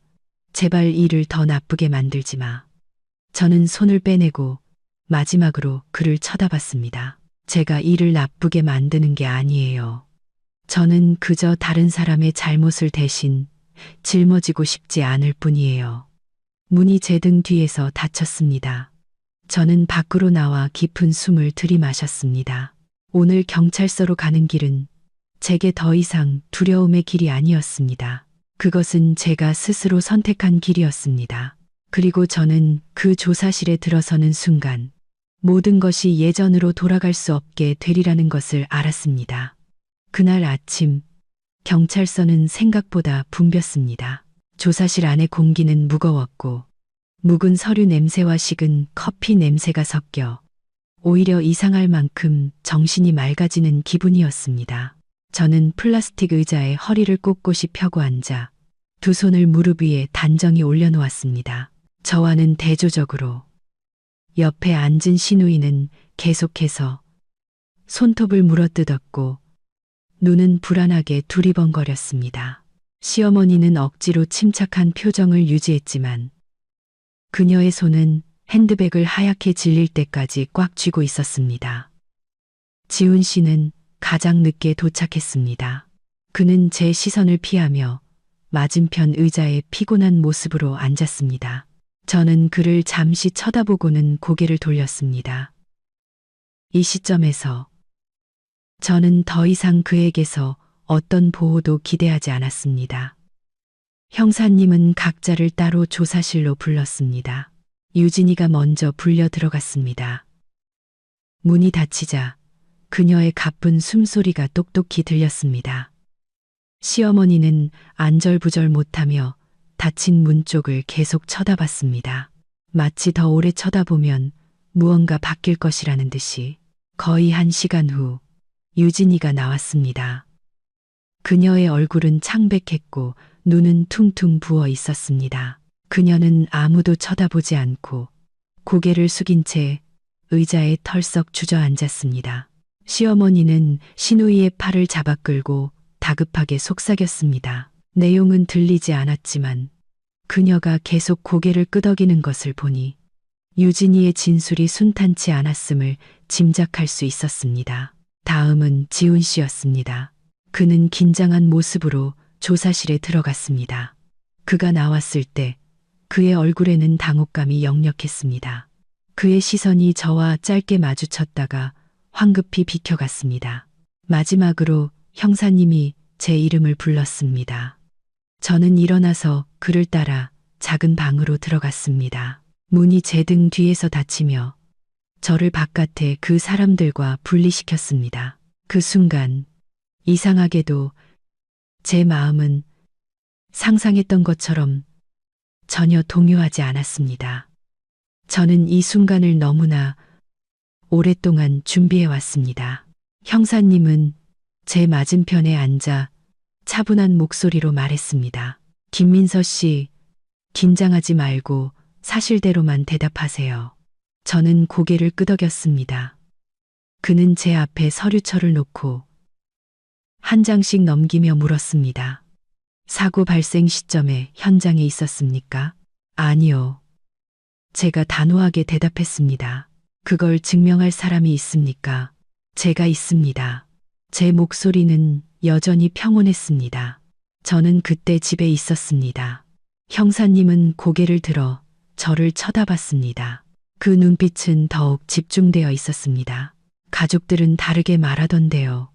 제발 일을 더 나쁘게 만들지 마. 저는 손을 빼내고 마지막으로 그를 쳐다봤습니다. 제가 일을 나쁘게 만드는 게 아니에요. 저는 그저 다른 사람의 잘못을 대신 짊어지고 싶지 않을 뿐이에요. 문이 제 등 뒤에서 닫혔습니다. 저는 밖으로 나와 깊은 숨을 들이마셨습니다. 오늘 경찰서로 가는 길은 제게 더 이상 두려움의 길이 아니었습니다. 그것은 제가 스스로 선택한 길이었습니다. 그리고 저는 그 조사실에 들어서는 순간 모든 것이 예전으로 돌아갈 수 없게 되리라는 것을 알았습니다. 그날 아침, 경찰서는 생각보다 붐볐습니다. 조사실 안의 공기는 무거웠고 묵은 서류 냄새와 식은 커피 냄새가 섞여 오히려 이상할 만큼 정신이 맑아지는 기분이었습니다. 저는 플라스틱 의자에 허리를 꼿꼿이 펴고 앉아 두 손을 무릎 위에 단정히 올려놓았습니다. 저와는 대조적으로 옆에 앉은 시누이는 계속해서 손톱을 물어뜯었고 눈은 불안하게 두리번거렸습니다. 시어머니는 억지로 침착한 표정을 유지했지만 그녀의 손은 핸드백을 하얗게 질릴 때까지 꽉 쥐고 있었습니다. 지훈 씨는 가장 늦게 도착했습니다. 그는 제 시선을 피하며 맞은편 의자에 피곤한 모습으로 앉았습니다. 저는 그를 잠시 쳐다보고는 고개를 돌렸습니다. 이 시점에서 저는 더 이상 그에게서 어떤 보호도 기대하지 않았습니다. 형사님은 각자를 따로 조사실로 불렀습니다. 유진이가 먼저 불려 들어갔습니다. 문이 닫히자 그녀의 가쁜 숨소리가 똑똑히 들렸습니다. 시어머니는 안절부절 못하며 닫힌 문 쪽을 계속 쳐다봤습니다. 마치 더 오래 쳐다보면 무언가 바뀔 것이라는 듯이. 거의 1시간 후 유진이가 나왔습니다. 그녀의 얼굴은 창백했고 눈은 퉁퉁 부어 있었습니다. 그녀는 아무도 쳐다보지 않고 고개를 숙인 채 의자에 털썩 주저앉았습니다. 시어머니는 시누이의 팔을 잡아 끌고 다급하게 속삭였습니다. 내용은 들리지 않았지만 그녀가 계속 고개를 끄덕이는 것을 보니 유진이의 진술이 순탄치 않았음을 짐작할 수 있었습니다. 다음은 지훈 씨였습니다. 그는 긴장한 모습으로 조사실에 들어갔습니다. 그가 나왔을 때 그의 얼굴에는 당혹감이 역력했습니다. 그의 시선이 저와 짧게 마주쳤다가 황급히 비켜갔습니다. 마지막으로 형사님이 제 이름을 불렀습니다. 저는 일어나서 그를 따라 작은 방으로 들어갔습니다. 문이 제 등 뒤에서 닫히며 저를 바깥에 그 사람들과 분리시켰습니다. 그 순간 이상하게도 제 마음은 상상했던 것처럼 전혀 동요하지 않았습니다. 저는 이 순간을 너무나 오랫동안 준비해 왔습니다. 형사님은 제 맞은편에 앉아 차분한 목소리로 말했습니다. 김민서 씨, 긴장하지 말고 사실대로만 대답하세요. 저는 고개를 끄덕였습니다. 그는 제 앞에 서류철을 놓고 한 장씩 넘기며 물었습니다. 사고 발생 시점에 현장에 있었습니까? 아니요. 제가 단호하게 대답했습니다. 그걸 증명할 사람이 있습니까? 제가 있습니다. 제 목소리는 여전히 평온했습니다. 저는 그때 집에 있었습니다. 형사님은 고개를 들어 저를 쳐다봤습니다. 그 눈빛은 더욱 집중되어 있었습니다. 가족들은 다르게 말하던데요.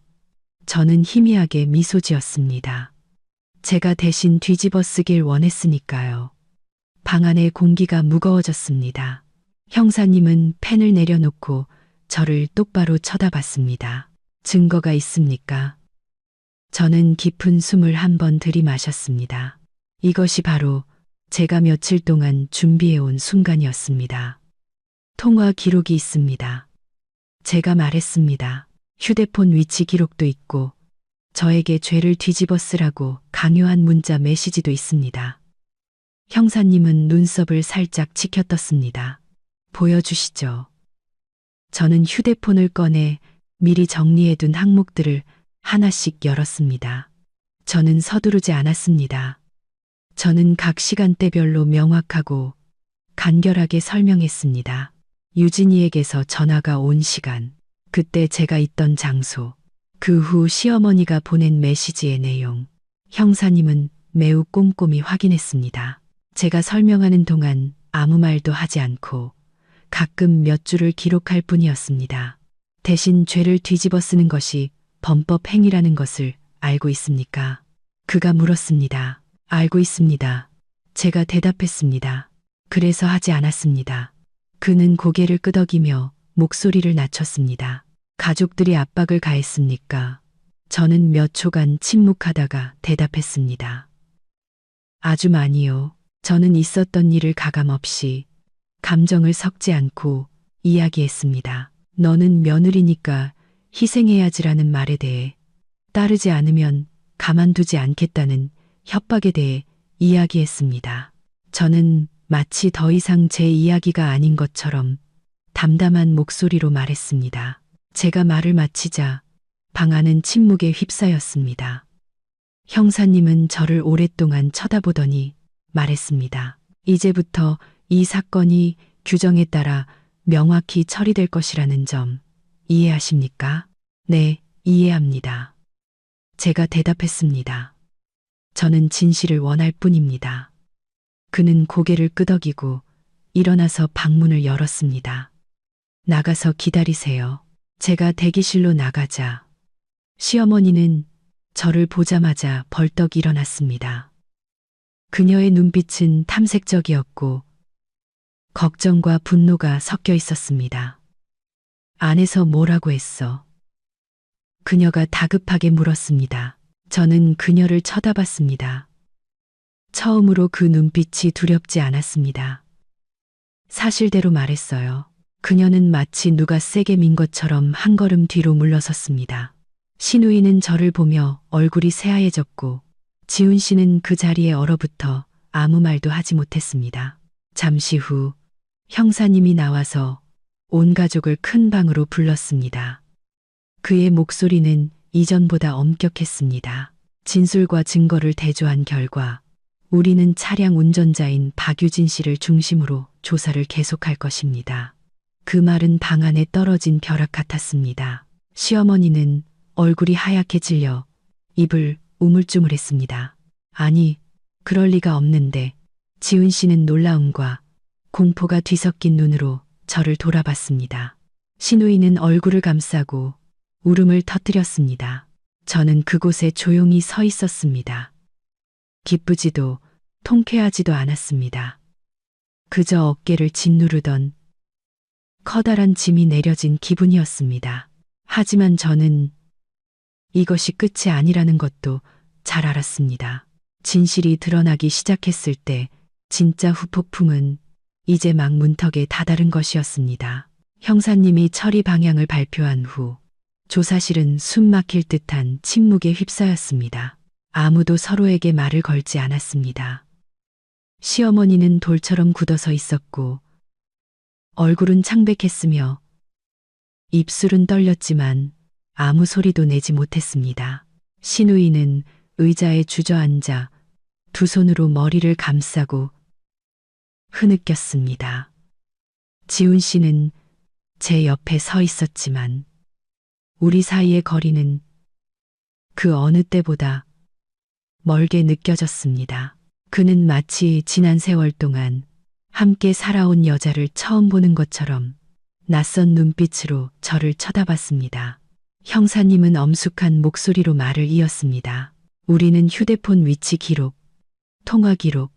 저는 희미하게 미소 지었습니다. 제가 대신 뒤집어 쓰길 원했으니까요. 방 안의 공기가 무거워졌습니다. 형사님은 펜을 내려놓고 저를 똑바로 쳐다봤습니다. 증거가 있습니까? 저는 깊은 숨을 한 번 들이마셨습니다. 이것이 바로 제가 며칠 동안 준비해온 순간이었습니다. 통화 기록이 있습니다. 제가 말했습니다. 휴대폰 위치 기록도 있고 저에게 죄를 뒤집어 쓰라고 강요한 문자 메시지도 있습니다. 형사님은 눈썹을 살짝 치켜떴습니다. 보여주시죠. 저는 휴대폰을 꺼내 미리 정리해둔 항목들을 하나씩 열었습니다. 저는 서두르지 않았습니다. 저는 각 시간대별로 명확하고 간결하게 설명했습니다. 유진이에게서 전화가 온 시간, 그때 제가 있던 장소, 그 후 시어머니가 보낸 메시지의 내용. 형사님은 매우 꼼꼼히 확인했습니다. 제가 설명하는 동안 아무 말도 하지 않고 가끔 몇 줄을 기록할 뿐이었습니다. 대신 죄를 뒤집어 쓰는 것이 범법 행위라는 것을 알고 있습니까? 그가 물었습니다. 알고 있습니다. 제가 대답했습니다. 그래서 하지 않았습니다. 그는 고개를 끄덕이며 목소리를 낮췄습니다. 가족들이 압박을 가했습니까? 저는 몇 초간 침묵하다가 대답했습니다. 아주 많이요. 저는 있었던 일을 가감없이 감정을 섞지 않고 이야기했습니다. 너는 며느리니까 희생해야지라는 말에 대해, 따르지 않으면 가만두지 않겠다는 협박에 대해 이야기했습니다. 저는 마치 더 이상 제 이야기가 아닌 것처럼 담담한 목소리로 말했습니다. 제가 말을 마치자 방 안은 침묵에 휩싸였습니다. 형사님은 저를 오랫동안 쳐다보더니 말했습니다. 이제부터 이 사건이 규정에 따라 명확히 처리될 것이라는 점 이해하십니까? 네, 이해합니다. 제가 대답했습니다. 저는 진실을 원할 뿐입니다. 그는 고개를 끄덕이고 일어나서 방문을 열었습니다. 나가서 기다리세요. 제가 대기실로 나가자 시어머니는 저를 보자마자 벌떡 일어났습니다. 그녀의 눈빛은 탐색적이었고 걱정과 분노가 섞여 있었습니다. 안에서 뭐라고 했어? 그녀가 다급하게 물었습니다. 저는 그녀를 쳐다봤습니다. 처음으로 그 눈빛이 두렵지 않았습니다. 사실대로 말했어요. 그녀는 마치 누가 세게 민 것처럼 한 걸음 뒤로 물러섰습니다. 신우이는 저를 보며 얼굴이 새하얘졌고 지훈 씨는 그 자리에 얼어붙어 아무 말도 하지 못했습니다. 잠시 후 형사님이 나와서 온 가족을 큰 방으로 불렀습니다. 그의 목소리는 이전보다 엄격했습니다. 진술과 증거를 대조한 결과 우리는 차량 운전자인 박유진 씨를 중심으로 조사를 계속할 것입니다. 그 말은 방 안에 떨어진 벼락 같았습니다. 시어머니는 얼굴이 하얗게 질려 입을 우물쭈물했습니다. 아니, 그럴 리가 없는데. 지훈 씨는 놀라움과 공포가 뒤섞인 눈으로 저를 돌아봤습니다. 신우이는 얼굴을 감싸고 울음을 터뜨렸습니다. 저는 그곳에 조용히 서 있었습니다. 기쁘지도 통쾌하지도 않았습니다. 그저 어깨를 짓누르던 커다란 짐이 내려진 기분이었습니다. 하지만 저는 이것이 끝이 아니라는 것도 잘 알았습니다. 진실이 드러나기 시작했을 때 진짜 후폭풍은 이제 막 문턱에 다다른 것이었습니다. 형사님이 처리 방향을 발표한 후 조사실은 숨 막힐 듯한 침묵에 휩싸였습니다. 아무도 서로에게 말을 걸지 않았습니다. 시어머니는 돌처럼 굳어서 있었고 얼굴은 창백했으며 입술은 떨렸지만 아무 소리도 내지 못했습니다. 신우이는 의자에 주저앉아 두 손으로 머리를 감싸고 흐느꼈습니다. 지훈 씨는 제 옆에 서 있었지만 우리 사이의 거리는 그 어느 때보다 멀게 느껴졌습니다. 그는 마치 지난 세월 동안 함께 살아온 여자를 처음 보는 것처럼 낯선 눈빛으로 저를 쳐다봤습니다. 형사님은 엄숙한 목소리로 말을 이었습니다. 우리는 휴대폰 위치 기록, 통화 기록,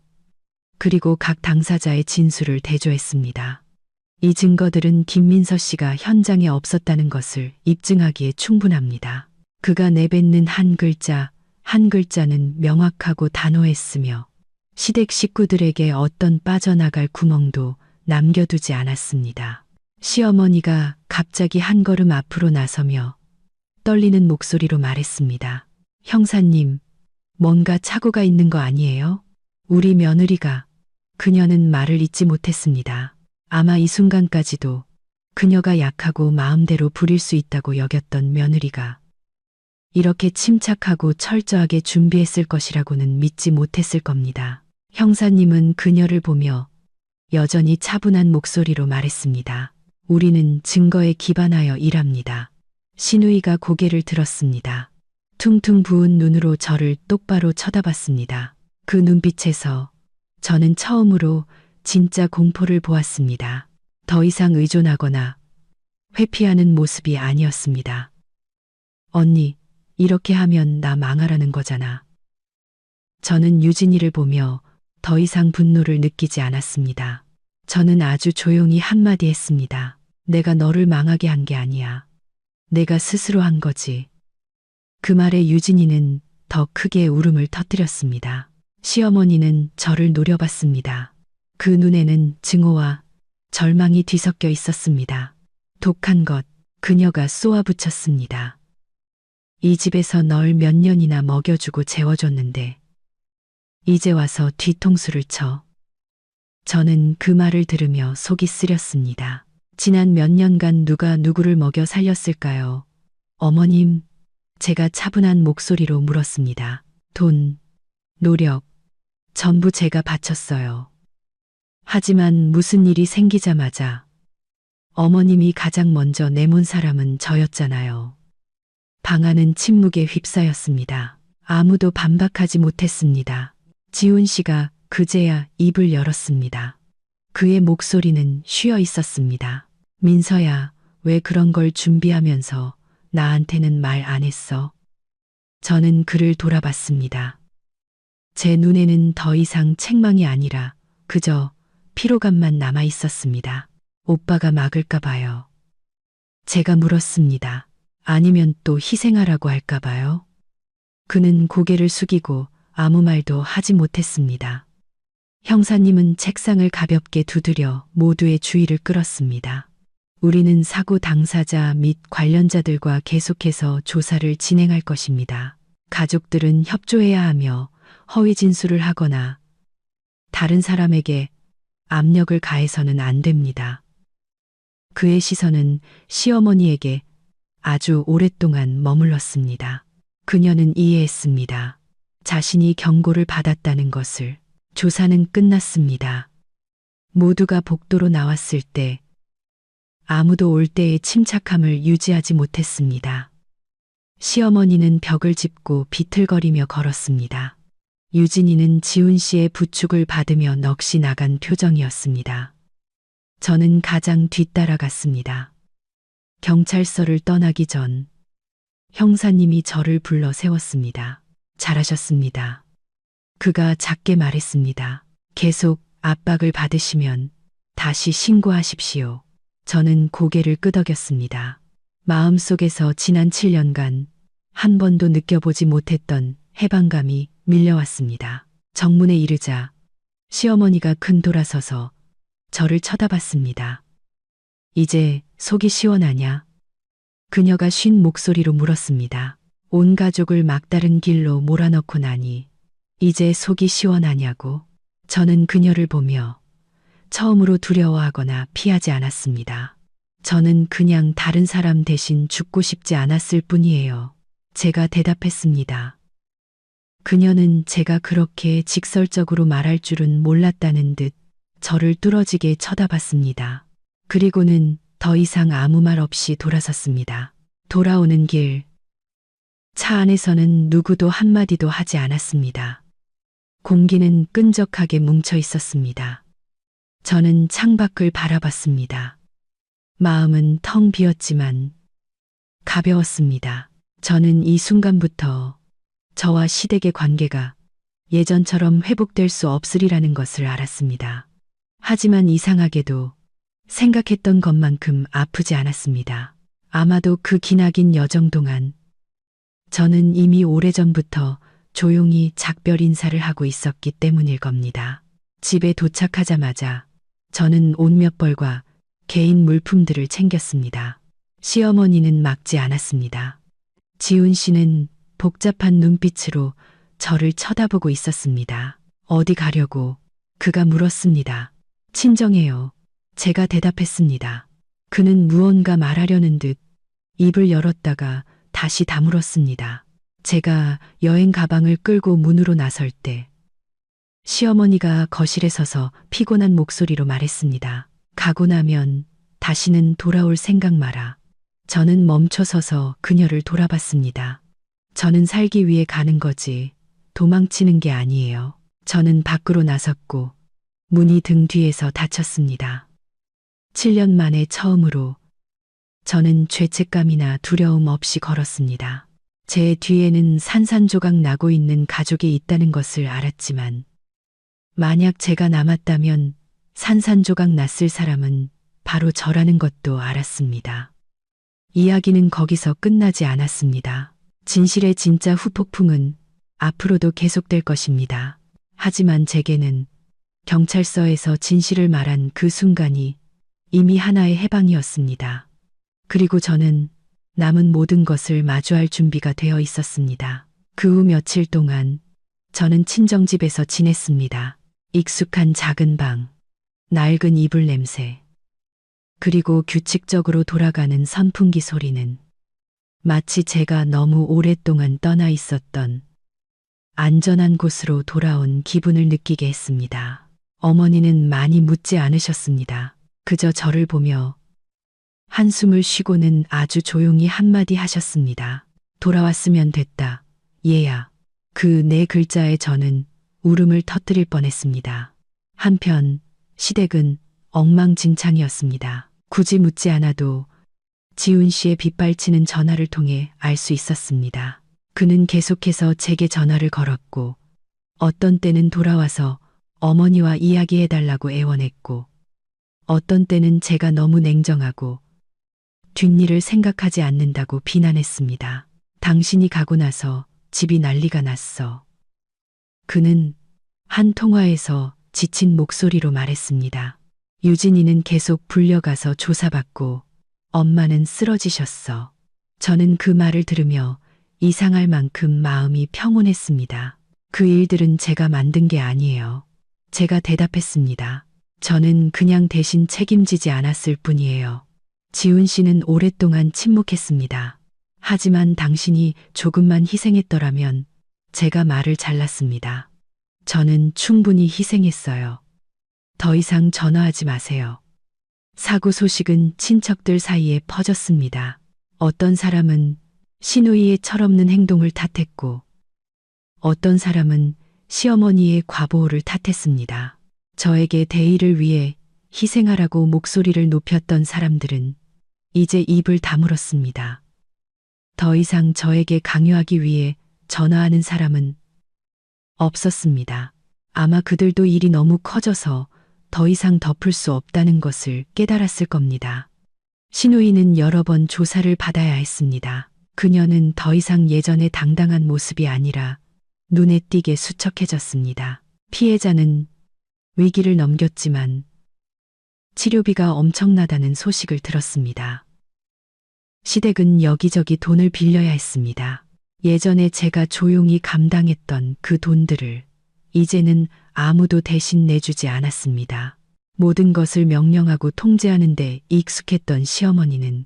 그리고 각 당사자의 진술을 대조했습니다. 이 증거들은 김민서 씨가 현장에 없었다는 것을 입증하기에 충분합니다. 그가 내뱉는 한 글자, 한 글자는 명확하고 단호했으며 시댁 식구들에게 어떤 빠져나갈 구멍도 남겨두지 않았습니다. 시어머니가 갑자기 한 걸음 앞으로 나서며 떨리는 목소리로 말했습니다. 형사님, 뭔가 착오가 있는 거 아니에요? 우리 며느리가. 그녀는 말을 잇지 못했습니다. 아마 이 순간까지도 그녀가 약하고 마음대로 부릴 수 있다고 여겼던 며느리가 이렇게 침착하고 철저하게 준비했을 것이라고는 믿지 못했을 겁니다. 형사님은 그녀를 보며 여전히 차분한 목소리로 말했습니다. 우리는 증거에 기반하여 일합니다. 신우이가 고개를 들었습니다. 퉁퉁 부은 눈으로 저를 똑바로 쳐다봤습니다. 그 눈빛에서 저는 처음으로 진짜 공포를 보았습니다. 더 이상 의존하거나 회피하는 모습이 아니었습니다. 언니, 이렇게 하면 나 망하라는 거잖아. 저는 유진이를 보며 더 이상 분노를 느끼지 않았습니다. 저는 아주 조용히 한마디 했습니다. 내가 너를 망하게 한 게 아니야. 내가 스스로 한 거지. 그 말에 유진이는 더 크게 울음을 터뜨렸습니다. 시어머니는 저를 노려봤습니다. 그 눈에는 증오와 절망이 뒤섞여 있었습니다. 독한 것, 그녀가 쏘아붙였습니다. 이 집에서 널 몇 년이나 먹여주고 재워줬는데 이제 와서 뒤통수를 쳐. 저는 그 말을 들으며 속이 쓰렸습니다. 지난 몇 년간 누가 누구를 먹여 살렸을까요? 어머님, 제가 차분한 목소리로 물었습니다. 돈, 노력, 전부 제가 바쳤어요. 하지만 무슨 일이 생기자마자 어머님이 가장 먼저 내몬 사람은 저였잖아요. 방안은 침묵에 휩싸였습니다. 아무도 반박하지 못했습니다. 지훈 씨가 그제야 입을 열었습니다. 그의 목소리는 쉬어 있었습니다. 민서야, 왜 그런 걸 준비하면서 나한테는 말 안 했어? 저는 그를 돌아봤습니다. 제 눈에는 더 이상 책망이 아니라 그저 피로감만 남아 있었습니다. 오빠가 막을까 봐요. 제가 물었습니다. 아니면 또 희생하라고 할까 봐요? 그는 고개를 숙이고 아무 말도 하지 못했습니다. 형사님은 책상을 가볍게 두드려 모두의 주의를 끌었습니다. 우리는 사고 당사자 및 관련자들과 계속해서 조사를 진행할 것입니다. 가족들은 협조해야 하며 허위 진술을 하거나 다른 사람에게 압력을 가해서는 안 됩니다. 그의 시선은 시어머니에게 아주 오랫동안 머물렀습니다. 그녀는 이해했습니다. 자신이 경고를 받았다는 것을. 조사는 끝났습니다. 모두가 복도로 나왔을 때 아무도 올 때의 침착함을 유지하지 못했습니다. 시어머니는 벽을 짚고 비틀거리며 걸었습니다. 유진이는 지훈 씨의 부축을 받으며 넋이 나간 표정이었습니다. 저는 가장 뒤따라갔습니다. 경찰서를 떠나기 전 형사님이 저를 불러 세웠습니다. 잘하셨습니다. 그가 작게 말했습니다. 계속 압박을 받으시면 다시 신고하십시오. 저는 고개를 끄덕였습니다. 마음속에서 지난 7년간 한 번도 느껴보지 못했던 해방감이 밀려왔습니다. 정문에 이르자 시어머니가 큰 돌아서서 저를 쳐다봤습니다. 이제 속이 시원하냐? 그녀가 쉰 목소리로 물었습니다. 온 가족을 막다른 길로 몰아넣고 나니 이제 속이 시원하냐고. 저는 그녀를 보며 처음으로 두려워하거나 피하지 않았습니다. 저는 그냥 다른 사람 대신 죽고 싶지 않았을 뿐이에요. 제가 대답했습니다. 그녀는 제가 그렇게 직설적으로 말할 줄은 몰랐다는 듯 저를 뚫어지게 쳐다봤습니다. 그리고는 더 이상 아무 말 없이 돌아섰습니다. 돌아오는 길. 차 안에서는 누구도 한마디도 하지 않았습니다. 공기는 끈적하게 뭉쳐 있었습니다. 저는 창밖을 바라봤습니다. 마음은 텅 비었지만 가벼웠습니다. 저는 이 순간부터 저와 시댁의 관계가 예전처럼 회복될 수 없으리라는 것을 알았습니다. 하지만 이상하게도 생각했던 것만큼 아프지 않았습니다. 아마도 그 기나긴 여정 동안 저는 이미 오래전부터 조용히 작별 인사를 하고 있었기 때문일 겁니다. 집에 도착하자마자 저는 옷 몇 벌과 개인 물품들을 챙겼습니다. 시어머니는 막지 않았습니다. 지훈 씨는 복잡한 눈빛으로 저를 쳐다보고 있었습니다. 어디 가려고? 그가 물었습니다. 친정해요. 제가 대답했습니다. 그는 무언가 말하려는 듯 입을 열었다가 다시 다물었습니다. 제가 여행 가방을 끌고 문으로 나설 때 시어머니가 거실에 서서 피곤한 목소리로 말했습니다. 가고 나면 다시는 돌아올 생각 마라. 저는 멈춰 서서 그녀를 돌아봤습니다. 저는 살기 위해 가는 거지 도망치는 게 아니에요. 저는 밖으로 나섰고 문이 등 뒤에서 닫혔습니다. 7년 만에 처음으로 저는 죄책감이나 두려움 없이 걸었습니다. 제 뒤에는 산산조각 나고 있는 가족이 있다는 것을 알았지만 만약 제가 남았다면 산산조각 났을 사람은 바로 저라는 것도 알았습니다. 이야기는 거기서 끝나지 않았습니다. 진실의 진짜 후폭풍은 앞으로도 계속될 것입니다. 하지만 제게는 경찰서에서 진실을 말한 그 순간이 이미 하나의 해방이었습니다. 그리고 저는 남은 모든 것을 마주할 준비가 되어 있었습니다. 그 후 며칠 동안 저는 친정집에서 지냈습니다. 익숙한 작은 방, 낡은 이불 냄새, 그리고 규칙적으로 돌아가는 선풍기 소리는 마치 제가 너무 오랫동안 떠나 있었던 안전한 곳으로 돌아온 기분을 느끼게 했습니다. 어머니는 많이 묻지 않으셨습니다. 그저 저를 보며 한숨을 쉬고는 아주 조용히 한마디 하셨습니다. 돌아왔으면 됐다. 얘야. 그 네 글자에 저는 울음을 터뜨릴 뻔했습니다. 한편 시댁은 엉망진창이었습니다. 굳이 묻지 않아도 지훈 씨의 빗발치는 전화를 통해 알 수 있었습니다. 그는 계속해서 제게 전화를 걸었고 어떤 때는 돌아와서 어머니와 이야기해달라고 애원했고 어떤 때는 제가 너무 냉정하고 뒷일을 생각하지 않는다고 비난했습니다. 당신이 가고 나서 집이 난리가 났어. 그는 한 통화에서 지친 목소리로 말했습니다. 유진이는 계속 불려가서 조사받고 엄마는 쓰러지셨어. 저는 그 말을 들으며 이상할 만큼 마음이 평온했습니다. 그 일들은 제가 만든 게 아니에요. 제가 대답했습니다. 저는 그냥 대신 책임지지 않았을 뿐이에요. 지훈 씨는 오랫동안 침묵했습니다. 하지만 당신이 조금만 희생했더라면 제가 말을 잘랐습니다. 저는 충분히 희생했어요. 더 이상 전화하지 마세요. 사고 소식은 친척들 사이에 퍼졌습니다. 어떤 사람은 시누이의 철없는 행동을 탓했고 어떤 사람은 시어머니의 과보호를 탓했습니다. 저에게 대의를 위해 희생하라고 목소리를 높였던 사람들은 이제 입을 다물었습니다. 더 이상 저에게 강요하기 위해 전화하는 사람은 없었습니다. 아마 그들도 일이 너무 커져서 더 이상 덮을 수 없다는 것을 깨달았을 겁니다. 시누이는 여러 번 조사를 받아야 했습니다. 그녀는 더 이상 예전의 당당한 모습이 아니라 눈에 띄게 수척해졌습니다. 피해자는 위기를 넘겼지만 치료비가 엄청나다는 소식을 들었습니다. 시댁은 여기저기 돈을 빌려야 했습니다. 예전에 제가 조용히 감당했던 그 돈들을 이제는 아무도 대신 내주지 않았습니다. 모든 것을 명령하고 통제하는 데 익숙했던 시어머니는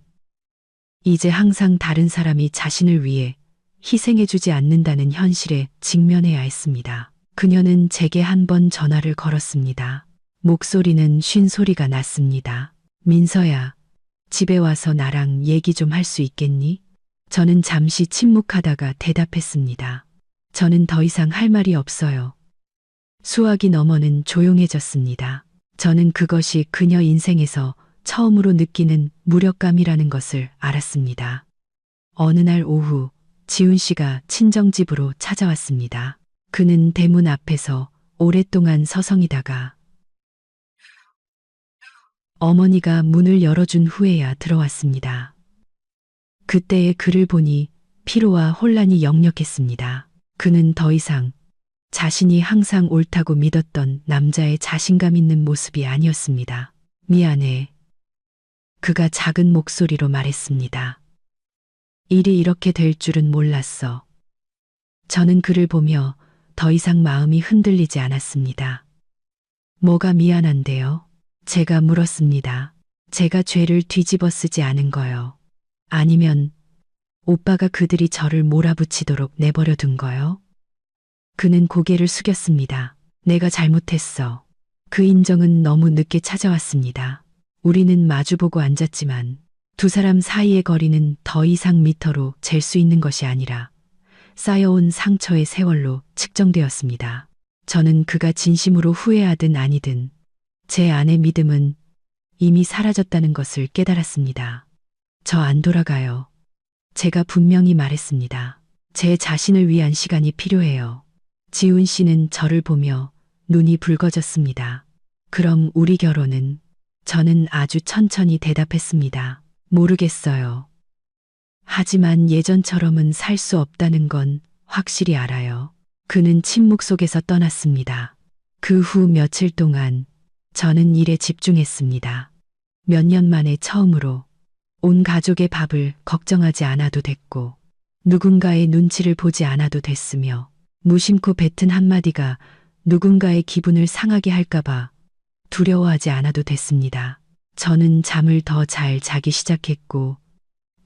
이제 항상 다른 사람이 자신을 위해 희생해주지 않는다는 현실에 직면해야 했습니다. 그녀는 제게 한 번 전화를 걸었습니다. 목소리는 쉰 소리가 났습니다. 민서야, 집에 와서 나랑 얘기 좀 할 수 있겠니? 저는 잠시 침묵하다가 대답했습니다. 저는 더 이상 할 말이 없어요. 수화기 너머는 조용해졌습니다. 저는 그것이 그녀 인생에서 처음으로 느끼는 무력감이라는 것을 알았습니다. 어느 날 오후 지훈 씨가 친정집으로 찾아왔습니다. 그는 대문 앞에서 오랫동안 서성이다가 어머니가 문을 열어준 후에야 들어왔습니다. 그때의 그를 보니 피로와 혼란이 역력했습니다. 그는 더 이상 자신이 항상 옳다고 믿었던 남자의 자신감 있는 모습이 아니었습니다. 미안해. 그가 작은 목소리로 말했습니다. 일이 이렇게 될 줄은 몰랐어. 저는 그를 보며 더 이상 마음이 흔들리지 않았습니다. 뭐가 미안한데요? 제가 물었습니다. 제가 죄를 뒤집어 쓰지 않은 거요. 아니면 오빠가 그들이 저를 몰아붙이도록 내버려 둔 거요? 그는 고개를 숙였습니다. 내가 잘못했어. 그 인정은 너무 늦게 찾아왔습니다. 우리는 마주보고 앉았지만 두 사람 사이의 거리는 더 이상 미터로 잴 수 있는 것이 아니라 쌓여온 상처의 세월로 측정되었습니다. 저는 그가 진심으로 후회하든 아니든 제 안의 믿음은 이미 사라졌다는 것을 깨달았습니다. 저 안 돌아가요. 제가 분명히 말했습니다. 제 자신을 위한 시간이 필요해요. 지훈 씨는 저를 보며 눈이 붉어졌습니다. 그럼 우리 결혼은? 저는 아주 천천히 대답했습니다. 모르겠어요. 하지만 예전처럼은 살 수 없다는 건 확실히 알아요. 그는 침묵 속에서 떠났습니다. 그 후 며칠 동안 저는 일에 집중했습니다. 몇 년 만에 처음으로 온 가족의 밥을 걱정하지 않아도 됐고 누군가의 눈치를 보지 않아도 됐으며 무심코 뱉은 한마디가 누군가의 기분을 상하게 할까봐 두려워하지 않아도 됐습니다. 저는 잠을 더 잘 자기 시작했고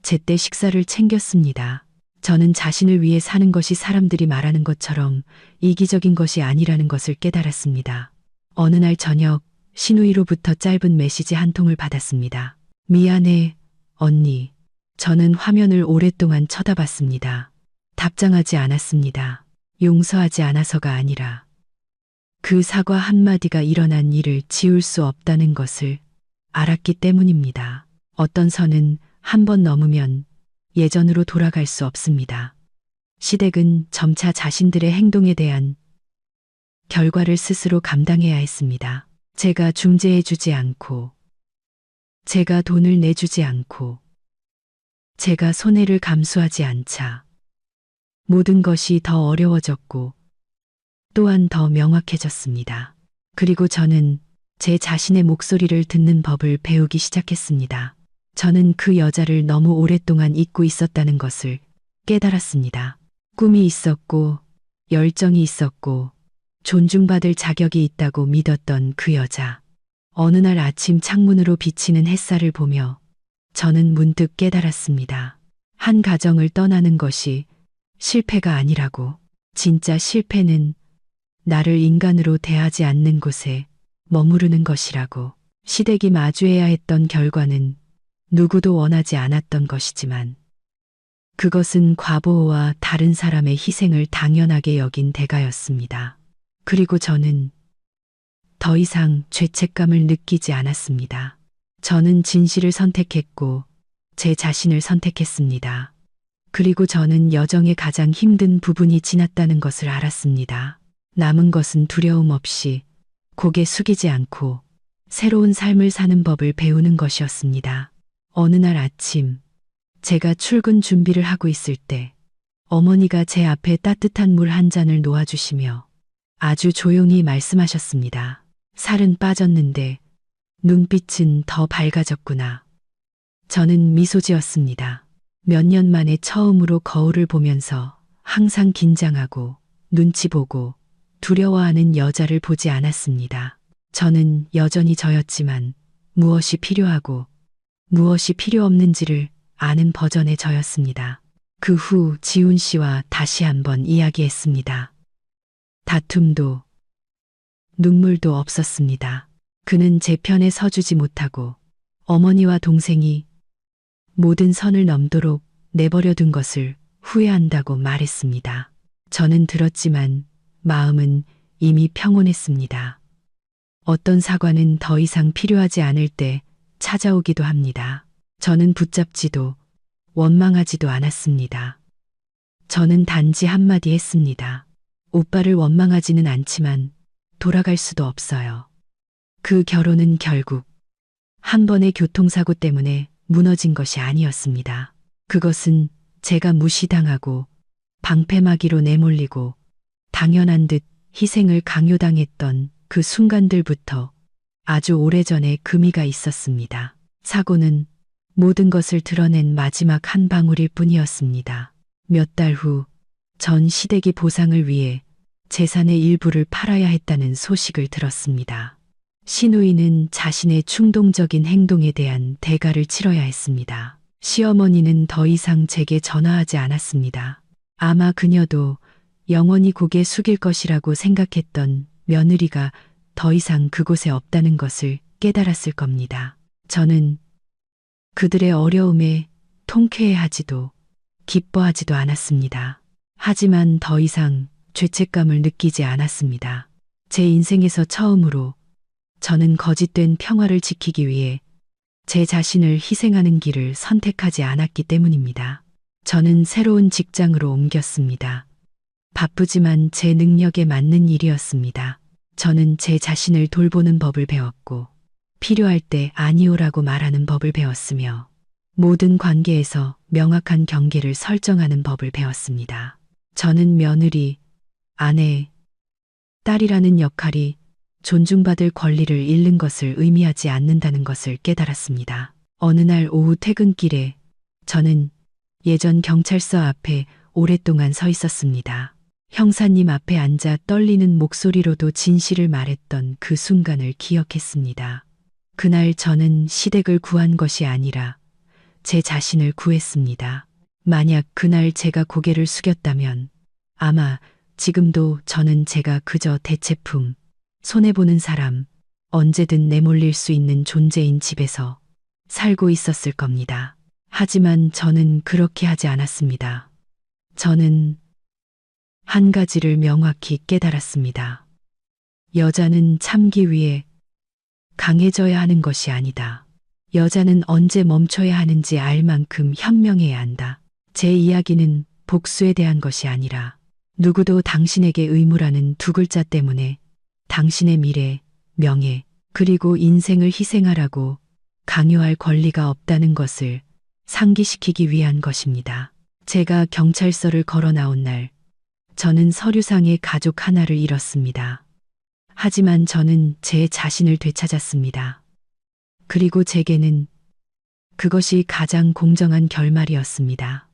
제때 식사를 챙겼습니다. 저는 자신을 위해 사는 것이 사람들이 말하는 것처럼 이기적인 것이 아니라는 것을 깨달았습니다. 어느 날 저녁 신우이로부터 짧은 메시지 한 통을 받았습니다. 미안해, 언니. 저는 화면을 오랫동안 쳐다봤습니다. 답장하지 않았습니다. 용서하지 않아서가 아니라 그 사과 한마디가 일어난 일을 지울 수 없다는 것을 알았기 때문입니다. 어떤 선은 한 번 넘으면 예전으로 돌아갈 수 없습니다. 시댁은 점차 자신들의 행동에 대한 결과를 스스로 감당해야 했습니다. 제가 중재해주지 않고, 제가 돈을 내주지 않고, 제가 손해를 감수하지 않자 모든 것이 더 어려워졌고 또한 더 명확해졌습니다. 그리고 저는 제 자신의 목소리를 듣는 법을 배우기 시작했습니다. 저는 그 여자를 너무 오랫동안 잊고 있었다는 것을 깨달았습니다. 꿈이 있었고, 열정이 있었고, 존중받을 자격이 있다고 믿었던 그 여자. 어느 날 아침 창문으로 비치는 햇살을 보며 저는 문득 깨달았습니다. 한 가정을 떠나는 것이 실패가 아니라고. 진짜 실패는 나를 인간으로 대하지 않는 곳에 머무르는 것이라고. 시댁이 마주해야 했던 결과는 누구도 원하지 않았던 것이지만 그것은 과보호와 다른 사람의 희생을 당연하게 여긴 대가였습니다. 그리고 저는 더 이상 죄책감을 느끼지 않았습니다. 저는 진실을 선택했고 제 자신을 선택했습니다. 그리고 저는 여정의 가장 힘든 부분이 지났다는 것을 알았습니다. 남은 것은 두려움 없이 고개 숙이지 않고 새로운 삶을 사는 법을 배우는 것이었습니다. 어느 날 아침 제가 출근 준비를 하고 있을 때 어머니가 제 앞에 따뜻한 물 한 잔을 놓아주시며 아주 조용히 말씀하셨습니다. 살은 빠졌는데 눈빛은 더 밝아졌구나. 저는 미소 지었습니다. 몇 년 만에 처음으로 거울을 보면서 항상 긴장하고 눈치 보고 두려워하는 여자를 보지 않았습니다. 저는 여전히 저였지만 무엇이 필요하고 무엇이 필요 없는지를 아는 버전의 저였습니다. 그 후 지훈 씨와 다시 한번 이야기했습니다. 다툼도 눈물도 없었습니다. 그는 제 편에 서주지 못하고 어머니와 동생이 모든 선을 넘도록 내버려둔 것을 후회한다고 말했습니다. 저는 들었지만 마음은 이미 평온했습니다. 어떤 사과는 더 이상 필요하지 않을 때 찾아오기도 합니다. 저는 붙잡지도 원망하지도 않았습니다. 저는 단지 한마디 했습니다. 오빠를 원망하지는 않지만 돌아갈 수도 없어요. 그 결혼은 결국 한 번의 교통사고 때문에 무너진 것이 아니었습니다. 그것은 제가 무시당하고 방패막이로 내몰리고 당연한 듯 희생을 강요당했던 그 순간들부터 아주 오래전에 금이가 있었습니다. 사고는 모든 것을 드러낸 마지막 한 방울일 뿐이었습니다. 몇 달 후 전 시댁이 보상을 위해 재산의 일부를 팔아야 했다는 소식을 들었습니다. 시누이는 자신의 충동적인 행동에 대한 대가를 치러야 했습니다. 시어머니는 더 이상 제게 전화하지 않았습니다. 아마 그녀도 영원히 고개 숙일 것이라고 생각했던 며느리가 더 이상 그곳에 없다는 것을 깨달았을 겁니다. 저는 그들의 어려움에 통쾌해하지도 기뻐하지도 않았습니다. 하지만 더 이상 죄책감을 느끼지 않았습니다. 제 인생에서 처음으로 저는 거짓된 평화를 지키기 위해 제 자신을 희생하는 길을 선택하지 않았기 때문입니다. 저는 새로운 직장으로 옮겼습니다. 바쁘지만 제 능력에 맞는 일이었습니다. 저는 제 자신을 돌보는 법을 배웠고 필요할 때 아니오라고 말하는 법을 배웠으며 모든 관계에서 명확한 경계를 설정하는 법을 배웠습니다. 저는 며느리, 아내, 딸이라는 역할이 존중받을 권리를 잃는 것을 의미하지 않는다는 것을 깨달았습니다. 어느 날 오후 퇴근길에 저는 예전 경찰서 앞에 오랫동안 서 있었습니다. 형사님 앞에 앉아 떨리는 목소리로도 진실을 말했던 그 순간을 기억했습니다. 그날 저는 시댁을 구한 것이 아니라 제 자신을 구했습니다. 만약 그날 제가 고개를 숙였다면 아마 지금도 저는 제가 그저 대체품, 손해보는 사람, 언제든 내몰릴 수 있는 존재인 집에서 살고 있었을 겁니다. 하지만 저는 그렇게 하지 않았습니다. 저는 한 가지를 명확히 깨달았습니다. 여자는 참기 위해 강해져야 하는 것이 아니다. 여자는 언제 멈춰야 하는지 알 만큼 현명해야 한다. 제 이야기는 복수에 대한 것이 아니라 누구도 당신에게 의무라는 두 글자 때문에 당신의 미래, 명예, 그리고 인생을 희생하라고 강요할 권리가 없다는 것을 상기시키기 위한 것입니다. 제가 경찰서를 걸어 나온 날, 저는 서류상의 가족 하나를 잃었습니다. 하지만 저는 제 자신을 되찾았습니다. 그리고 제게는 그것이 가장 공정한 결말이었습니다.